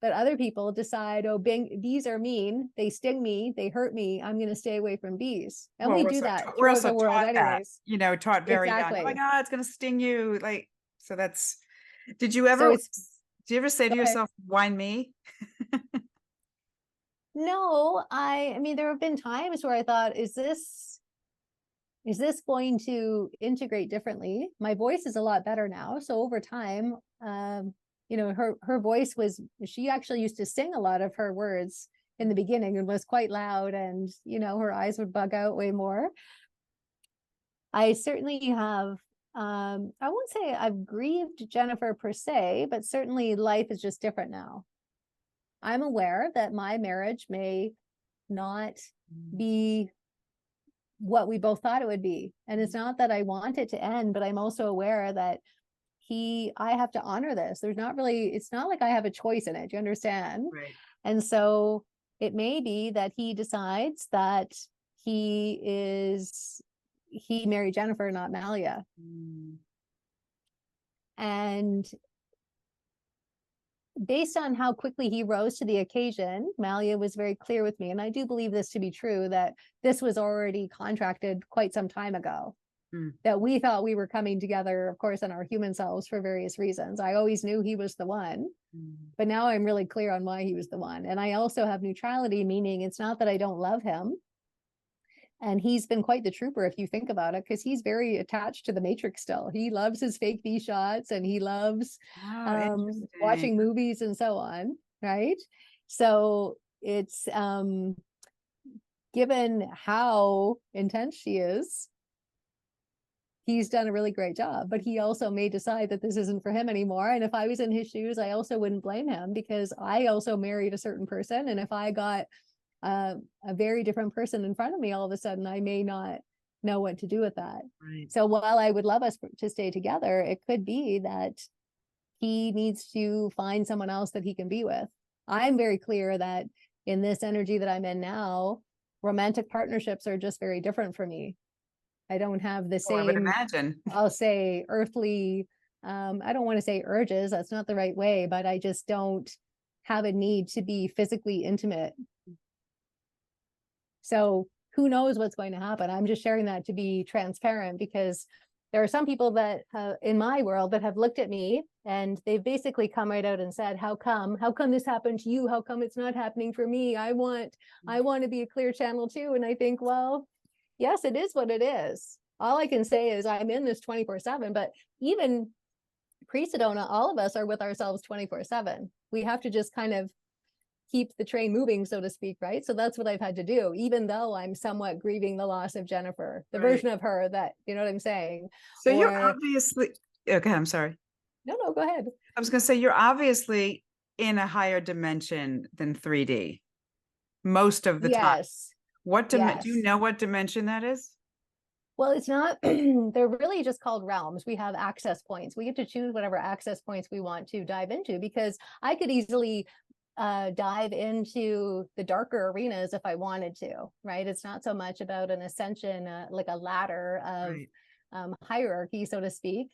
B: But other people decide, oh, bees are mean, they sting me, they hurt me, I'm going to stay away from bees. And
A: Well,
B: we
A: we're
B: do
A: also,
B: that
A: we're
B: throughout
A: also
B: the world
A: taught that,
B: anyways.
A: taught very young. Oh my
B: Exactly.
A: God, it's going to sting you. Like, so that's, did you
B: So
A: ever,
B: it's,
A: do you ever say to
B: go ahead.
A: yourself, why me?
B: No, I mean, there have been times where I thought, is this going to integrate differently? My voice is a lot better now. So over time, her voice she actually used to sing a lot of her words in the beginning and was quite loud, and, her eyes would bug out way more. I certainly have, I won't say I've grieved Jennifer per se, but certainly life is just different now. I'm aware that my marriage may not be what we both thought it would be. And it's not that I want it to end, but I'm also aware that I have to honor this. It's not like I have a choice in it. Do you understand?
A: Right.
B: And so it may be that he decides that he married Jennifer, not Malia. And based on how quickly he rose to the occasion, Malia was very clear with me, and I do believe this to be true, that this was already contracted quite some time ago. That we thought we were coming together, of course, in our human selves for various reasons. I always knew he was the one, but now I'm really clear on why he was the one. And I also have neutrality, meaning it's not that I don't love him. And he's been quite the trooper, if you think about it, because he's very attached to the Matrix still. He loves his fake V shots and he loves watching movies and so on, right? So it's given how intense she is, he's done a really great job, but he also may decide that this isn't for him anymore. And if I was in his shoes, I also wouldn't blame him, because I also married a certain person. And if I got a very different person in front of me, all of a sudden, I may not know what to do with that.
A: Right.
B: So while I would love us to stay together, it could be that he needs to find someone else that he can be with. I'm very clear that in this energy that I'm in now, romantic partnerships are just very different for me. I don't have the
A: Oh, I would
B: same,
A: imagine.
B: I'll say, earthly, I don't want to say urges, that's not the right way, but I just don't have a need to be physically intimate. So who knows what's going to happen? I'm just sharing that to be transparent, because there are some people that in my world that have looked at me and they've basically come right out and said, how come this happened to you? How come it's not happening for me? I want to be a clear channel too. And I think, well, yes, it is what it is. All I can say is I'm in this 24/7, but even pre-Sedona, all of us are with ourselves 24/7. We have to just kind of keep the train moving, so to speak, right? So that's what I've had to do, even though I'm somewhat grieving the loss of Jennifer, the version of her that, you know what I'm saying?
A: So you're obviously, okay, I'm sorry.
B: No, go ahead.
A: I was going to say, you're obviously in a higher dimension than 3D most of the time.
B: Yes.
A: What do you know what dimension that is?
B: Well, it's not, they're really just called realms. We have access points. We get to choose whatever access points we want to dive into, because I could easily dive into the darker arenas if I wanted to, right? It's not so much about an ascension, like a ladder of hierarchy, so to speak.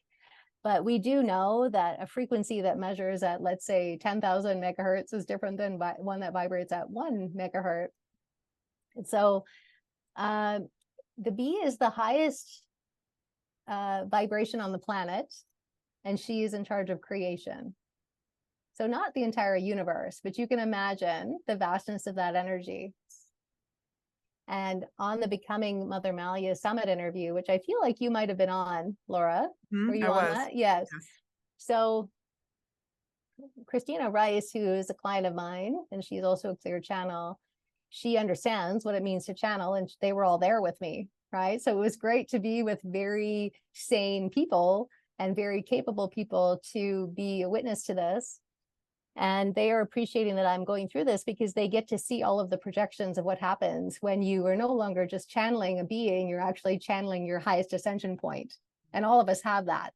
B: But we do know that a frequency that measures at, let's say, 10,000 megahertz is different than one that vibrates at 1 megahertz. And so the bee is the highest vibration on the planet, and she is in charge of creation. So not the entire universe, but you can imagine the vastness of that energy. And on the Becoming Mother Malia Summit interview, which I feel like you might have been on, Laura, were you on that? Yes. So Christina Rice, who is a client of mine, and she's also a clear channel, she understands what it means to channel, and they were all there with me, right? So it was great to be with very sane people and very capable people to be a witness to this. And they are appreciating that I'm going through this, because they get to see all of the projections of what happens when you are no longer just channeling a being, you're actually channeling your highest ascension point. And all of us have that.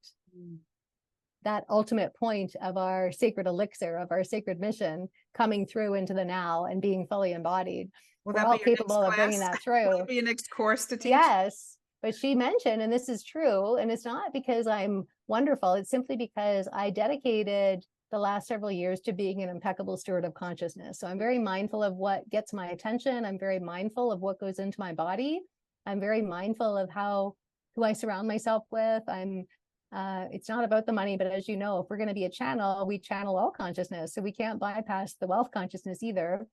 B: That ultimate point of our sacred elixir, of our sacred mission, coming through into the now and being fully embodied. We're all capable of bringing that through.
A: Will that be your next course to teach?
B: Yes. But she mentioned, and this is true, and it's not because I'm wonderful, it's simply because I dedicated the last several years to being an impeccable steward of consciousness. So I'm very mindful of what gets my attention. I'm very mindful of what goes into my body. I'm very mindful of who I surround myself with. It's not about the money, but as you know, if we're going to be a channel, we channel all consciousness. So we can't bypass the wealth consciousness either.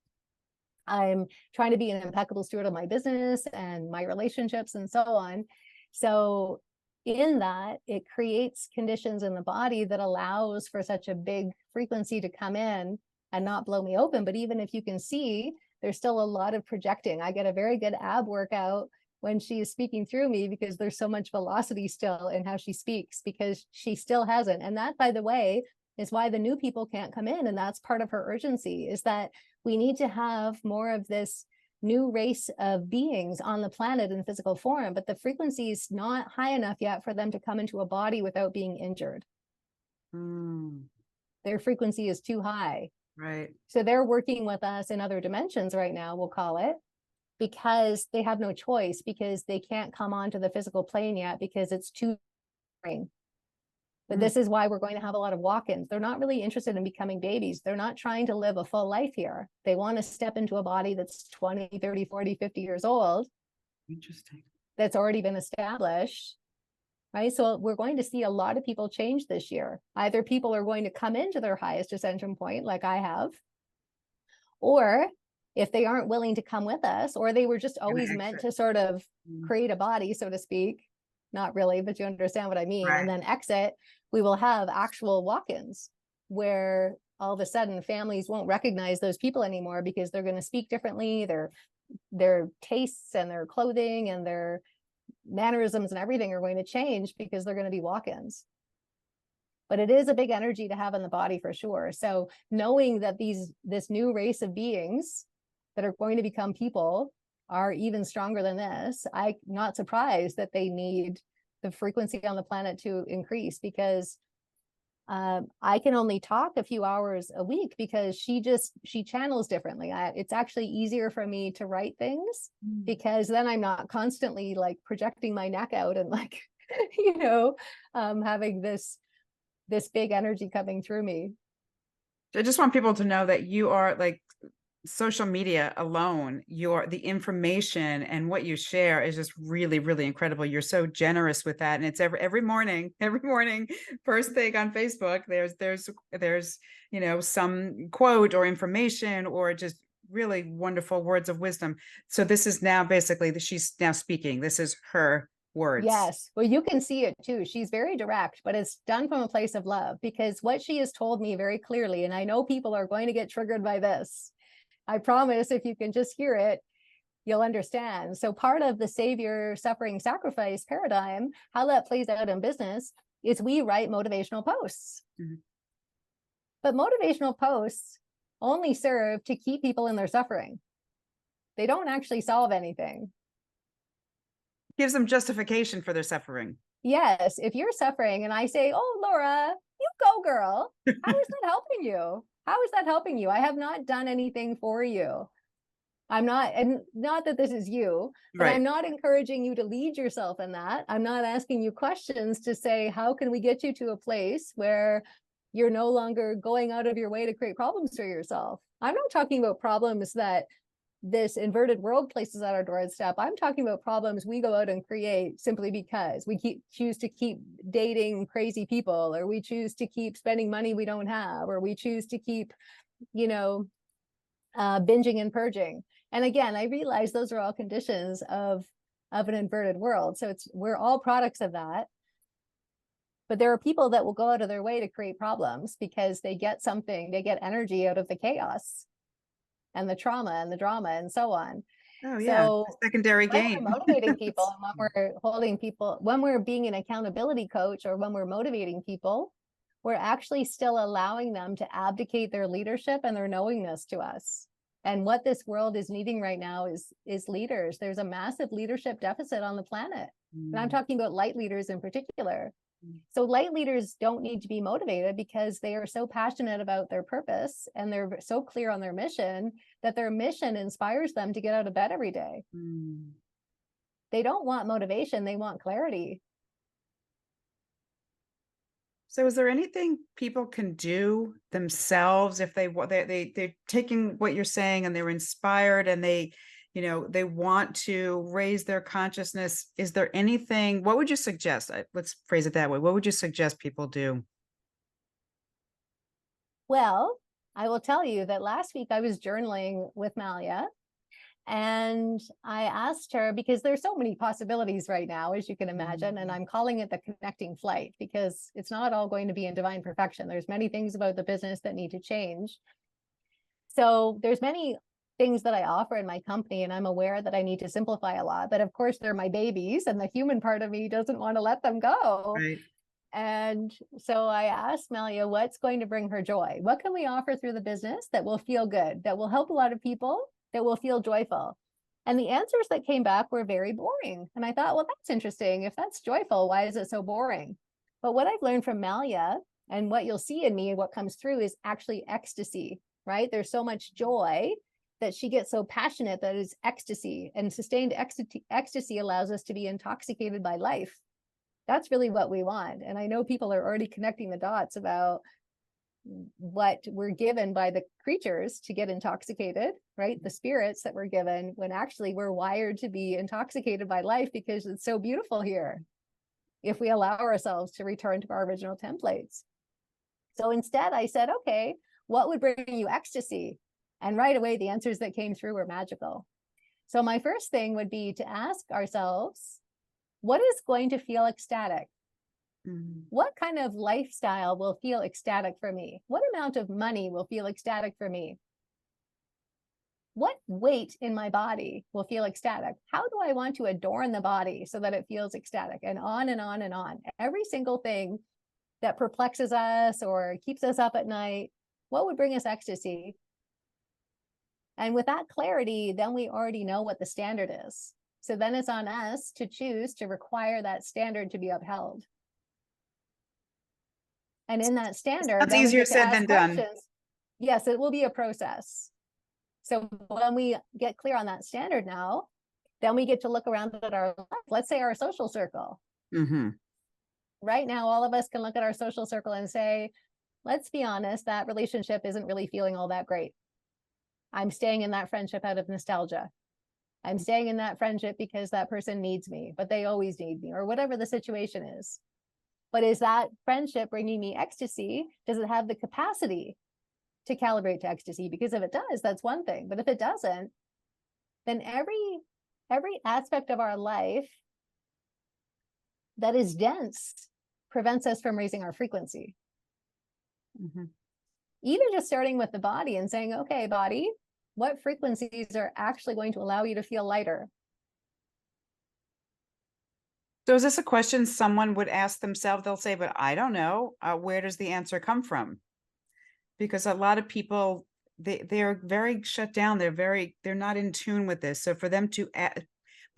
B: I'm trying to be an impeccable steward of my business and my relationships and so on. So in that, it creates conditions in the body that allows for such a big frequency to come in and not blow me open. But even if you can see, there's still a lot of projecting. I get a very good ab workout when she is speaking through me, because there's so much velocity still in how she speaks, because she still hasn't. And that, by the way, is why the new people can't come in. And that's part of her urgency, is that we need to have more of this new race of beings on the planet in physical form, but the frequency is not high enough yet for them to come into a body without being injured. Their frequency is too high.
A: Right.
B: So they're working with us in other dimensions right now, we'll call it, because they have no choice, because they can't come onto the physical plane yet, because it's too boring. But this is why we're going to have a lot of walk-ins. They're not really interested in becoming babies. They're not trying to live a full life here. They want to step into a body that's 20, 30, 40, 50 years old.
A: Interesting.
B: That's already been established, right? So we're going to see a lot of people change this year. Either people are going to come into their highest ascension point, like I have, or if they aren't willing to come with us, or they were just always meant to sort of create a body, so to speak, not really, but you understand what I mean, and then exit, we will have actual walk-ins where all of a sudden families won't recognize those people anymore, because they're going to speak differently, their tastes and their clothing and their mannerisms and everything are going to change because they're going to be walk-ins. But it is a big energy to have in the body for sure. So knowing that this new race of beings that are going to become people are even stronger than this, I'm not surprised that they need the frequency on the planet to increase, because I can only talk a few hours a week because she channels differently. It's actually easier for me to write things because then I'm not constantly like projecting my neck out and like, having this big energy coming through me.
A: I just want people to know that you are like social media alone, the information and what you share is just really, really incredible. You're so generous with that. And it's every morning, first thing on Facebook, there's, some quote or information or just really wonderful words of wisdom. So this is now basically she's now speaking. This is her words.
B: Yes. Well, you can see it too. She's very direct, but it's done from a place of love, because what she has told me very clearly, and I know people are going to get triggered by this. I promise if you can just hear it, you'll understand. So part of the savior, suffering, sacrifice paradigm, how that plays out in business is we write motivational posts. Mm-hmm. But motivational posts only serve to keep people in their suffering. They don't actually solve anything.
A: Gives them justification for their suffering.
B: Yes. If you're suffering and I say, oh, Laura, you go, girl. How is that helping you? How is that helping you? I have not done anything for you. I'm not, and not that this is you, but right. I'm not encouraging you to lead yourself in that. I'm not asking you questions to say, how can we get you to a place where you're no longer going out of your way to create problems for yourself? I'm not talking about problems that this inverted world places at our doorstep. I'm talking about problems we go out and create simply because we choose to keep dating crazy people, or we choose to keep spending money we don't have, or we choose to keep, binging and purging. And again, I realize those are all conditions of an inverted world. So we're all products of that. But there are people that will go out of their way to create problems because they get energy out of the chaos and the trauma and the drama and so on.
A: Oh yeah, so secondary gain.
B: When we're motivating people and when we're holding people, when we're being an accountability coach or when we're motivating people, we're actually still allowing them to abdicate their leadership and their knowingness to us. And what this world is needing right now is leaders. There's a massive leadership deficit on the planet. And I'm talking about light leaders in particular. So light leaders don't need to be motivated because they are so passionate about their purpose and they're so clear on their mission that their mission inspires them to get out of bed every day. They don't want motivation, they want clarity.
A: So is there anything people can do themselves if they're taking what you're saying and they're inspired and they want to raise their consciousness? Is there anything, what would you suggest? Let's phrase it that way. What would you suggest people do?
B: Well, I will tell you that last week I was journaling with Malia and I asked her, because there's so many possibilities right now, as you can imagine, and I'm calling it the connecting flight because it's not all going to be in divine perfection. There's many things about the business that need to change. So there's many things that I offer in my company, and I'm aware that I need to simplify a lot, but of course they're my babies and the human part of me doesn't want to let them go. Right. And so I asked Malia, what's going to bring her joy? What can we offer through the business that will feel good, that will help a lot of people, that will feel joyful? And the answers that came back were very boring. And I thought, well, that's interesting. If that's joyful, why is it so boring? But what I've learned from Malia and what you'll see in me and what comes through is actually ecstasy, right? There's so much joy that she gets so passionate that it's ecstasy, and sustained ecstasy allows us to be intoxicated by life. That's really what we want. And I know people are already connecting the dots about what we're given by the creatures to get intoxicated, right? The spirits that we're given, when actually we're wired to be intoxicated by life because it's so beautiful here if we allow ourselves to return to our original templates. So instead I said, okay, what would bring you ecstasy? And right away, the answers that came through were magical. So my first thing would be to ask ourselves, what is going to feel ecstatic? What kind of lifestyle will feel ecstatic for me? What amount of money will feel ecstatic for me? what weight in my body will feel ecstatic? How do I want to adorn the body so that it feels ecstatic? And on and on and on. Every single thing that perplexes us or keeps us up at night, what would bring us ecstasy? And with that clarity, then we already know what the standard is. So then it's on us to choose to require that standard to be upheld. And in that standard,
A: That's
B: then we
A: easier
B: get to
A: said
B: ask
A: than done.
B: questions. Yes, it will be a process. So when we get clear on that standard now, then we get to look around at our life. Let's say our social circle.
A: Mm-hmm.
B: Right now, all of us can look at our social circle and say, let's be honest, that relationship isn't really feeling all that great. I'm staying in that friendship out of nostalgia. I'm staying in that friendship because that person needs me, but they always need me, or whatever the situation is. But is that friendship bringing me ecstasy? Does it have the capacity to calibrate to ecstasy? Because if it does, that's one thing. But if it doesn't, then every aspect of our life that is dense prevents us from raising our frequency.
A: Mm-hmm.
B: Even just starting with the body and saying, okay, body, what frequencies are actually going to allow you to feel lighter?
A: So is this a question someone would ask themselves? They'll say, but I don't know. Where does the answer come from? Because a lot of people, they're very shut down. They're not in tune with this. So for them to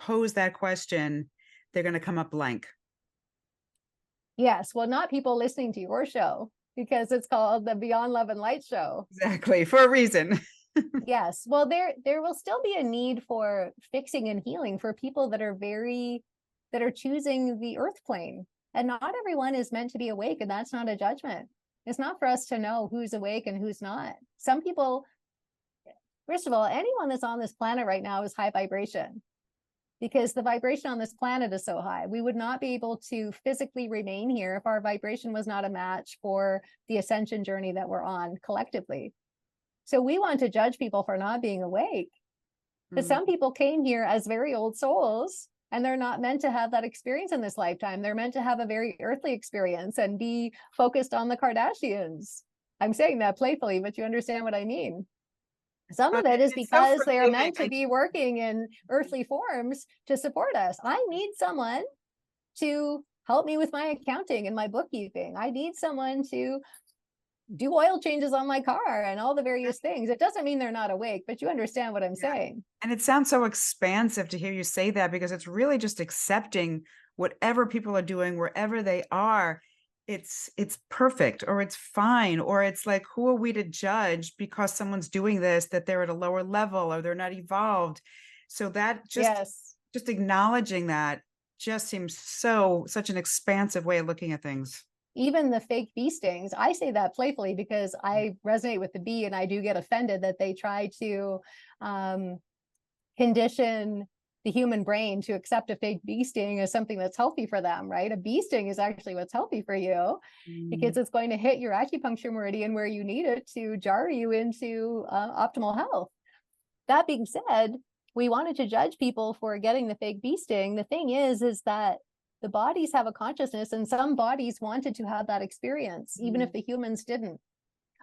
A: pose that question, they're going to come up blank.
B: Yes, well, not people listening to your show, because it's called the Beyond Love and Light Show.
A: Exactly, for a reason.
B: Yes, well, there will still be a need for fixing and healing for people that are choosing the earth plane. And not everyone is meant to be awake, and that's not a judgment. It's not for us to know who's awake and who's not. Some people, first of all, anyone that's on this planet right now is high vibration, because the vibration on this planet is so high. We would not be able to physically remain here if our vibration was not a match for the ascension journey that we're on collectively. So we want to judge people for not being awake. But some people came here as very old souls, and they're not meant to have that experience in this lifetime. They're meant to have a very earthly experience and be focused on the Kardashians. I'm saying that playfully, but you understand what I mean. Some of it is because they are meant to be working in earthly forms to support us. I need someone to help me with my accounting and my bookkeeping. I need someone to do oil changes on my car and all the various things. It doesn't mean they're not awake, but you understand what I'm saying.
A: And it sounds so expansive to hear you say that, because it's really just accepting whatever people are doing, wherever they are. It's perfect, or it's fine, or it's like, who are we to judge because someone's doing this, that they're at a lower level or they're not evolved. So that just acknowledging that just seems such an expansive way of looking at things.
B: Even the fake bee stings, I say that playfully because I resonate with the bee, and I do get offended that they try to condition the human brain to accept a fake bee sting as something that's healthy for them, right? A bee sting is actually what's healthy for you, because it's going to hit your acupuncture meridian where you need it to jar you into optimal health. That being said, we wanted to judge people for getting the fake bee sting. The thing is that the bodies have a consciousness, and some bodies wanted to have that experience, even if the humans didn't.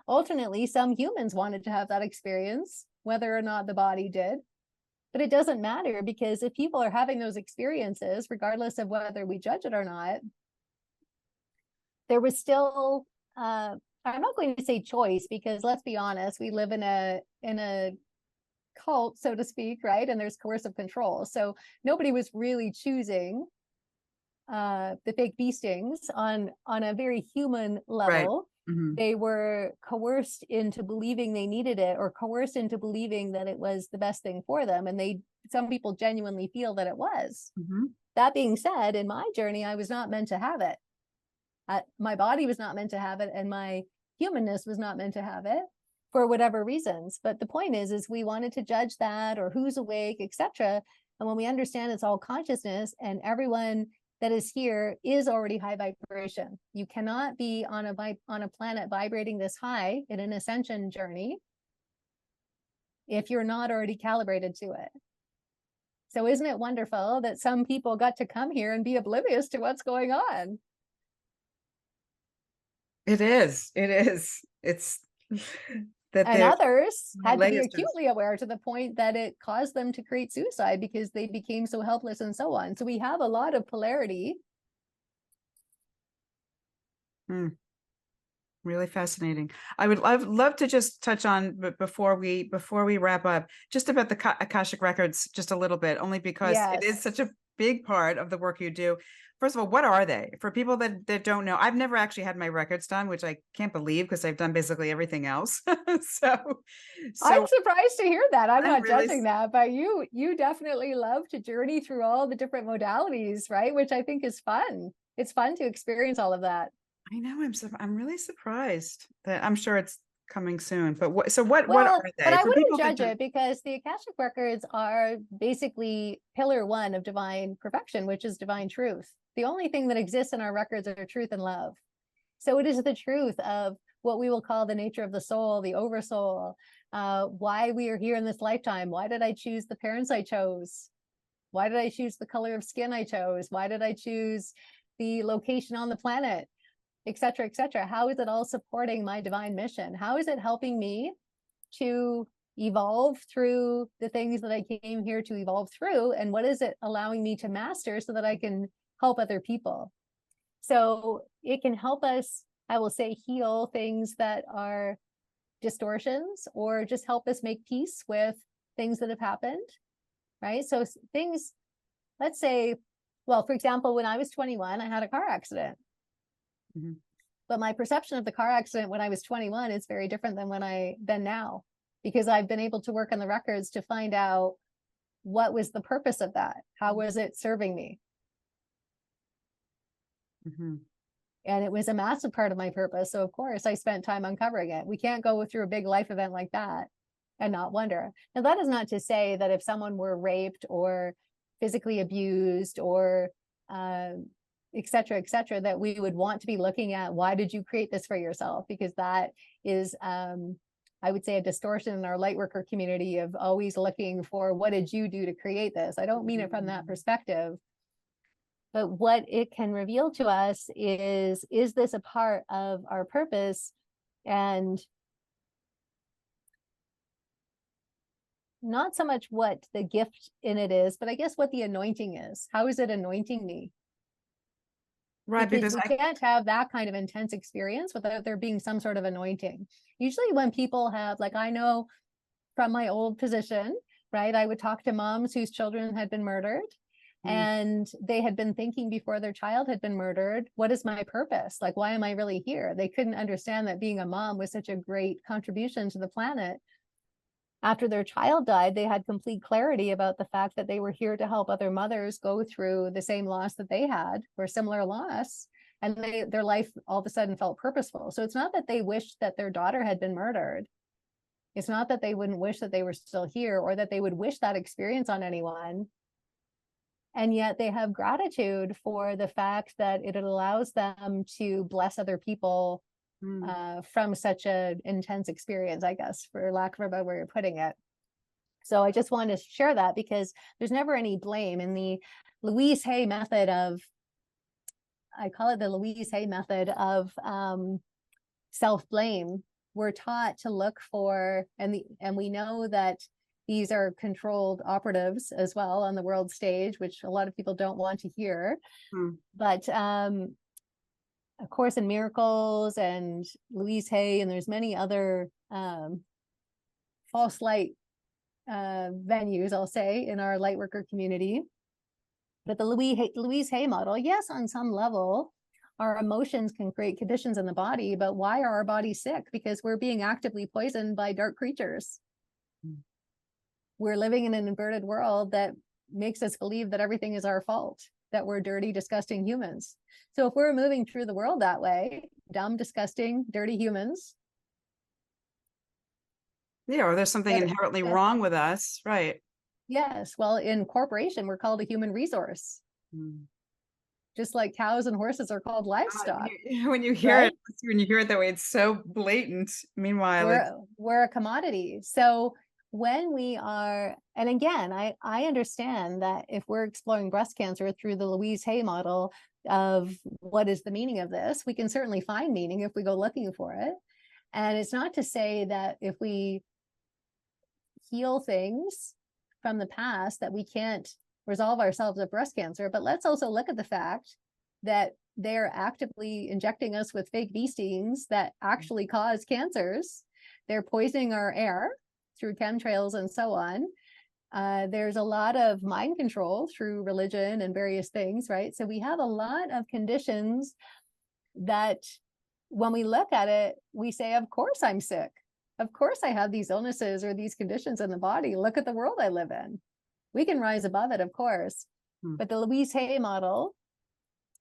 B: Alternately, some humans wanted to have that experience, whether or not the body did. But it doesn't matter, because if people are having those experiences, regardless of whether we judge it or not, there was still, I'm not going to say choice, because let's be honest, we live in a cult, so to speak, right? And there's coercive control. So nobody was really choosing the fake bee stings on a very human level.
A: Right. Mm-hmm.
B: They were coerced into believing they needed it, or coerced into believing that it was the best thing for them. And some people genuinely feel that it was.
A: Mm-hmm.
B: That being said, in my journey, I was not meant to have it. My body was not meant to have it, and my humanness was not meant to have it, for whatever reasons. But the point is we wanted to judge that, or who's awake, etc. And when we understand it's all consciousness, and everyone that is here is already high vibration. You cannot be on a planet vibrating this high in an ascension journey if you're not already calibrated to it. So isn't it wonderful that some people got to come here and be oblivious to what's going on?
A: It is. It's that
B: And
A: there's
B: others
A: my
B: had to be
A: layers to
B: acutely aware to the point that it caused them to create suicide because they became so helpless and so on. So we have a lot of polarity.
A: Really fascinating. I would love to just touch on, but before we wrap up, just about the Akashic records just a little bit, only because it is
B: Yes.
A: such a big part of the work you do. First of all, what are they? For people that don't know, I've never actually had my records done, which I can't believe because I've done basically everything else. so
B: I'm
A: so
B: surprised to hear that. I'm
A: I'm
B: not
A: really
B: judging that, but you definitely love to journey through all the different modalities, right? Which I think is fun. It's fun to experience all of that.
A: I know I'm really surprised that I'm sure it's coming soon. But what
B: Well,
A: are
B: but
A: they
B: I
A: for
B: wouldn't
A: people that
B: judge
A: don't?
B: it because the Akashic records are basically pillar one of divine perfection, which is divine truth. The only thing that exists in our records are truth and love. So it is the truth of what we will call the nature of the soul, the oversoul, why we are here in this lifetime. Why did I choose the parents I chose? Why did I choose the color of skin I chose? Why did I choose the location on the planet? Et cetera, et cetera. How is it all supporting my divine mission? How is it helping me to evolve through the things that I came here to evolve through? And what is it allowing me to master so that I can help other people? So it can help us, I will say, heal things that are distortions or just help us make peace with things that have happened, right? So things, let's say, well, for example, when I was 21, I had a car accident.
A: Mhm.
B: But my perception of the car accident when I was 21 is very different than now, because I've been able to work on the records to find out what was the purpose of that. How was it serving me?
A: Mhm.
B: And it was a massive part of my purpose. So of course I spent time uncovering it. We can't go through a big life event like that and not wonder. Now that is not to say that if someone were raped or physically abused or et cetera, that we would want to be looking at why did you create this for yourself? Because that is I would say a distortion in our light worker community of always looking for what did you do to create this? I don't mean it from that perspective. But what it can reveal to us is this a part of our purpose? And not so much what the gift in it is, but I guess what the anointing is. How is it anointing me?
A: Right,
B: Because
A: because
B: we can't have that kind of intense experience without there being some sort of anointing. Usually when people have, like I know from my old position, right, I would talk to moms whose children had been murdered. And they had been thinking before their child had been murdered, what is my purpose? Like, why am I really here? They couldn't understand that being a mom was such a great contribution to the planet. After their child died, they had complete clarity about the fact that they were here to help other mothers go through the same loss that they had or similar loss. And their life all of a sudden felt purposeful. So it's not that they wished that their daughter had been murdered. It's not that they wouldn't wish that they were still here or that they would wish that experience on anyone. And yet they have gratitude for the fact that it allows them to bless other people from such an intense experience, I guess, for lack of a better way of putting it. So I just wanted to share that because there's never any blame in the Louise Hay method of, I call it the Louise Hay method of self-blame. We're taught to look for, and we know that these are controlled operatives as well on the world stage, which a lot of people don't want to hear. But A Course in Miracles and Louise Hay, and there's many other false light venues, I'll say, in our lightworker community. But the Louise Hay model, yes, on some level, our emotions can create conditions in the body, but why are our bodies sick? Because we're being actively poisoned by dark creatures. We're living in an inverted world that makes us believe that everything is our fault, that we're dirty, disgusting humans. So if we're moving through the world that way, dumb, disgusting, dirty humans.
A: Yeah, or there's something inherently wrong with us, right?
B: Yes. Well, in corporation, we're called a human resource. Just like cows and horses are called livestock.
A: When you hear it, when you hear it that way, it's so blatant. Meanwhile,
B: we're a commodity. So when we are, and again, I understand that if we're exploring breast cancer through the Louise Hay model of what is the meaning of this, we can certainly find meaning if we go looking for it. And it's not to say that if we heal things from the past that we can't resolve ourselves of breast cancer, but let's also look at the fact that they're actively injecting us with fake bee stings that actually cause cancers. They're poisoning our air through chemtrails and so on. There's a lot of mind control through religion and various things, right? So we have a lot of conditions that when we look at it, we say, of course I'm sick. Of course I have these illnesses or these conditions in the body. Look at the world I live in. We can rise above it, of course. But the Louise Hay model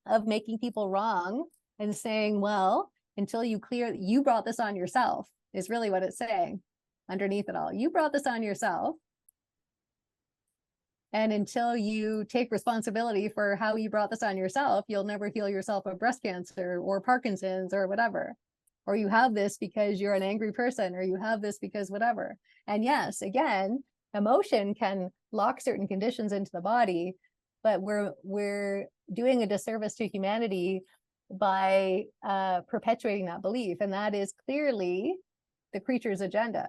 B: of making people wrong and saying, well, until you clear, you brought this on yourself is really what it's saying underneath it all. You brought this on yourself. And until you take responsibility for how you brought this on yourself, you'll never heal yourself of breast cancer or Parkinson's or whatever. Or you have this because you're an angry person, or you have this because whatever. And yes, again, emotion can lock certain conditions into the body, but we're doing a disservice to humanity by perpetuating that belief. And that is clearly the creature's agenda.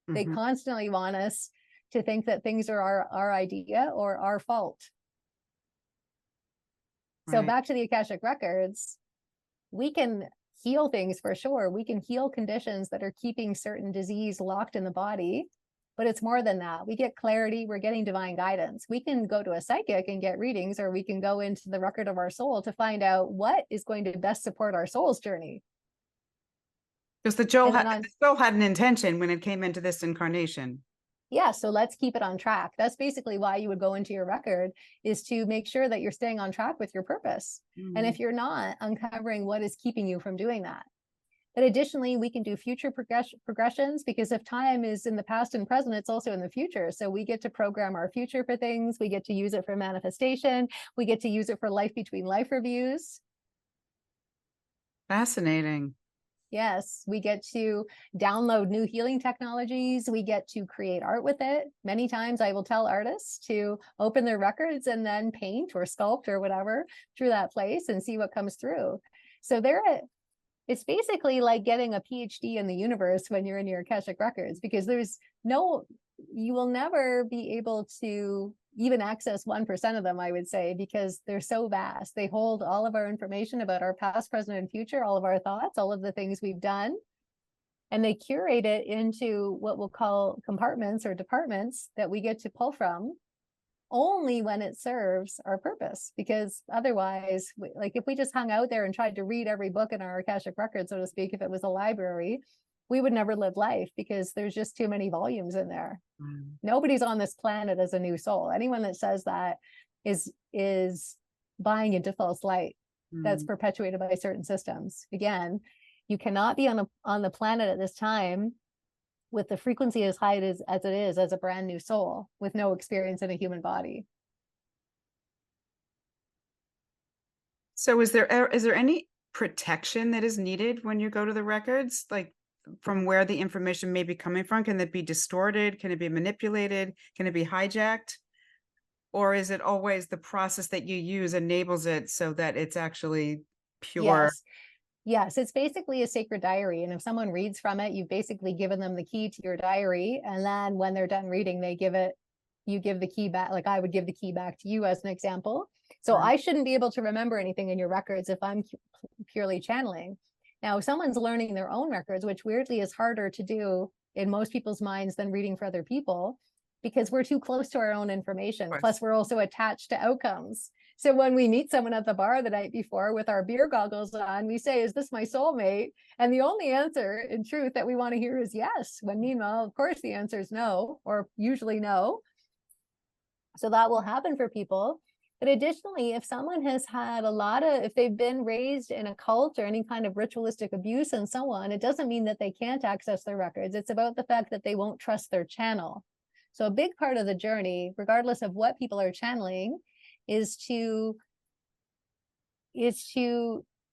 B: They constantly want us to think that things are our idea or our fault. So back to the Akashic Records, we can heal things for sure. We can heal conditions that are keeping certain disease locked in the body, but it's more than that. We get clarity, we're getting divine guidance. We can go to a psychic and get readings, or we can go into the record of our soul to find out what is going to best support our soul's journey.
A: Because the soul had an intention when it came into this incarnation.
B: Yeah, so let's keep it on track. That's basically why you would go into your record, is to make sure that you're staying on track with your purpose. And if you're not, uncovering what is keeping you from doing that. But additionally, we can do future progressions, because if time is in the past and present, it's also in the future. So we get to program our future for things. We get to use it for manifestation. We get to use it for life between life reviews.
A: Fascinating.
B: Yes, we get to download new healing technologies. We get to create art with it. Many times I will tell artists to open their records and then paint or sculpt or whatever through that place and see what comes through. So it's basically like getting a PhD in the universe when you're in your Akashic Records, because you will never be able to even access 1% of them, I would say, because they're so vast. They hold all of our information about our past, present, and future, all of our thoughts, all of the things we've done. And they curate it into what we'll call compartments or departments that we get to pull from only when it serves our purpose. Because otherwise, like if we just hung out there and tried to read every book in our Akashic Record, so to speak, if it was a library, we would never live life, because there's just too many volumes in there. Nobody's on this planet as a new soul. Anyone that says that is buying into false light that's perpetuated by certain systems. Again, you cannot be on the planet at this time with the frequency as high as it is as a brand new soul with no experience in a human body.
A: So is there any protection that is needed when you go to the records? Like, from where the information may be coming from? Can it be distorted? Can it be manipulated? Can it be hijacked? Or is it always the process that you use enables it so that it's actually pure?
B: Yes, it's basically a sacred diary. And if someone reads from it, you've basically given them the key to your diary. And then when they're done reading, you give the key back. Like I would give the key back to you as an example. So I shouldn't be able to remember anything in your records if I'm purely channeling. Now, if someone's learning their own records, which weirdly is harder to do in most people's minds than reading for other people, because we're too close to our own information. Plus, we're also attached to outcomes. So when we meet someone at the bar the night before with our beer goggles on, we say, is this my soulmate? And the only answer in truth that we want to hear is yes. When meanwhile, of course, the answer is no, or usually no. So that will happen for people. But additionally, if someone has had if they've been raised in a cult or any kind of ritualistic abuse and so on, it doesn't mean that they can't access their records. It's about the fact that they won't trust their channel. So a big part of the journey, regardless of what people are channeling, is to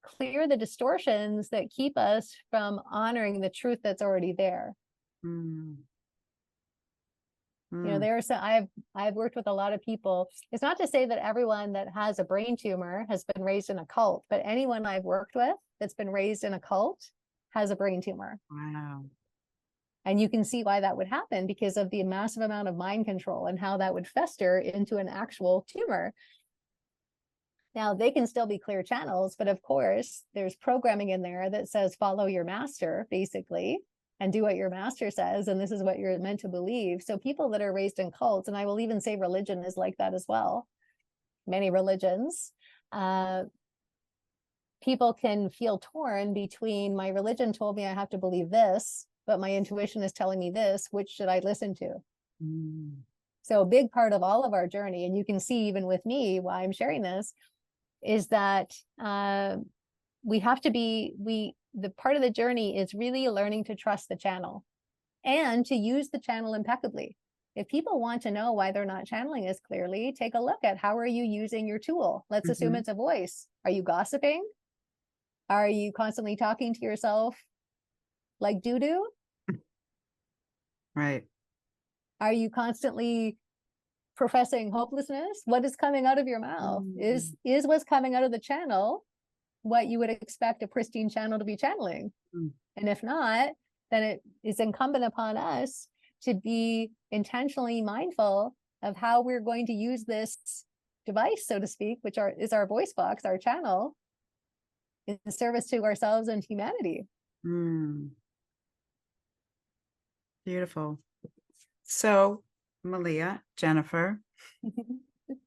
B: clear the distortions that keep us from honoring the truth that's already there. You know, I've worked with a lot of people. It's not to say that everyone that has a brain tumor has been raised in a cult, but anyone I've worked with that's been raised in a cult has a brain tumor.
A: Wow.
B: And you can see why that would happen because of the massive amount of mind control and how that would fester into an actual tumor. Now, they can still be clear channels, but of course, there's programming in there that says follow your master, basically, and do what your master says. And this is what you're meant to believe. So people that are raised in cults, and I will even say religion is like that as well, many religions, people can feel torn between my religion told me I have to believe this, but my intuition is telling me this, which should I listen to? So a big part of all of our journey, and you can see even with me why I'm sharing this, is that we have to be, the part of the journey is really learning to trust the channel and to use the channel impeccably. If people want to know why they're not channeling as clearly, take a look at how are you using your tool? Let's assume it's a voice. Are you gossiping? Are you constantly talking to yourself like doo-doo?
A: Right.
B: Are you constantly professing hopelessness? What is coming out of your mouth? Is what's coming out of the channel what you would expect a pristine channel to be channeling? And if not, then it is incumbent upon us to be intentionally mindful of how we're going to use this device, so to speak, which is our voice box, our channel, in service to ourselves and humanity.
A: Beautiful. So, Malia, Jennifer,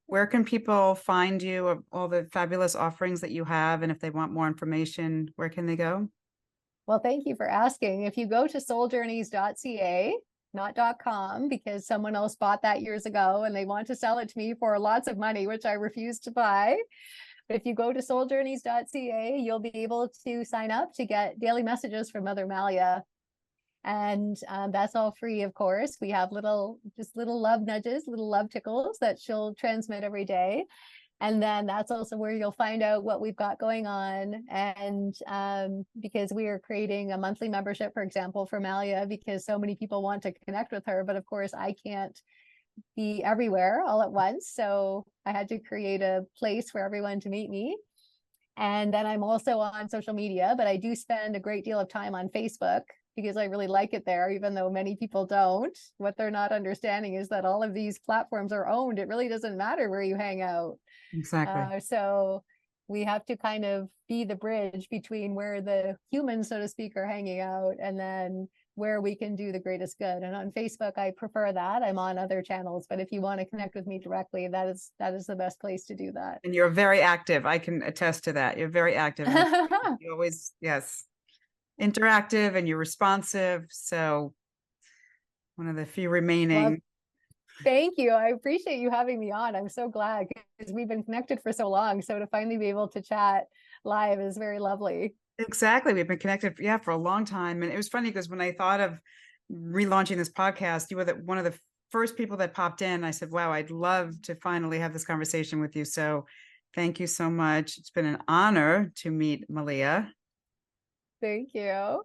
A: where can people find you, of all the fabulous offerings that you have? And if they want more information, where can they go?
B: Well, thank you for asking. If you go to souljourneys.ca, not .com, because someone else bought that years ago and they want to sell it to me for lots of money, which I refuse to buy. But if you go to souljourneys.ca, you'll be able to sign up to get daily messages from Mother Malia. And that's all free, of course. We have just little love nudges, little love tickles that she'll transmit every day. And then that's also where you'll find out what we've got going on. And because we are creating a monthly membership, for example, for Malia, because so many people want to connect with her. But of course, I can't be everywhere all at once. So I had to create a place for everyone to meet me. And then I'm also on social media, but I do spend a great deal of time on Facebook because I really like it there, even though many people don't. What they're not understanding is that all of these platforms are owned. It really doesn't matter where you hang out.
A: Exactly.
B: So we have to kind of be the bridge between where the humans, so to speak, are hanging out and then where we can do the greatest good. And on Facebook, I prefer that. I'm on other channels, but if you want to connect with me directly, that is the best place to do that.
A: And you're very active. I can attest to that. You're very active. You always, yes, interactive and you're responsive. So one of the few remaining.
B: Well, thank you. I appreciate you having me on. I'm so glad because we've been connected for so long. So to finally be able to chat live is very lovely.
A: Exactly. We've been connected, for a long time. And it was funny because when I thought of relaunching this podcast, you were one of the first people that popped in. I said, wow, I'd love to finally have this conversation with you. So thank you so much. It's been an honor to meet Malia.
B: Thank you.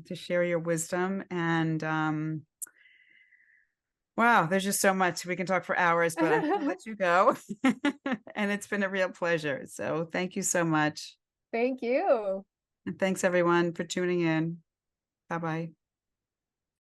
A: To share your wisdom. And wow, there's just so much. We can talk for hours, but I'm going to let you go. And it's been a real pleasure. So thank you so much.
B: Thank you.
A: And thanks everyone for tuning in. Bye-bye.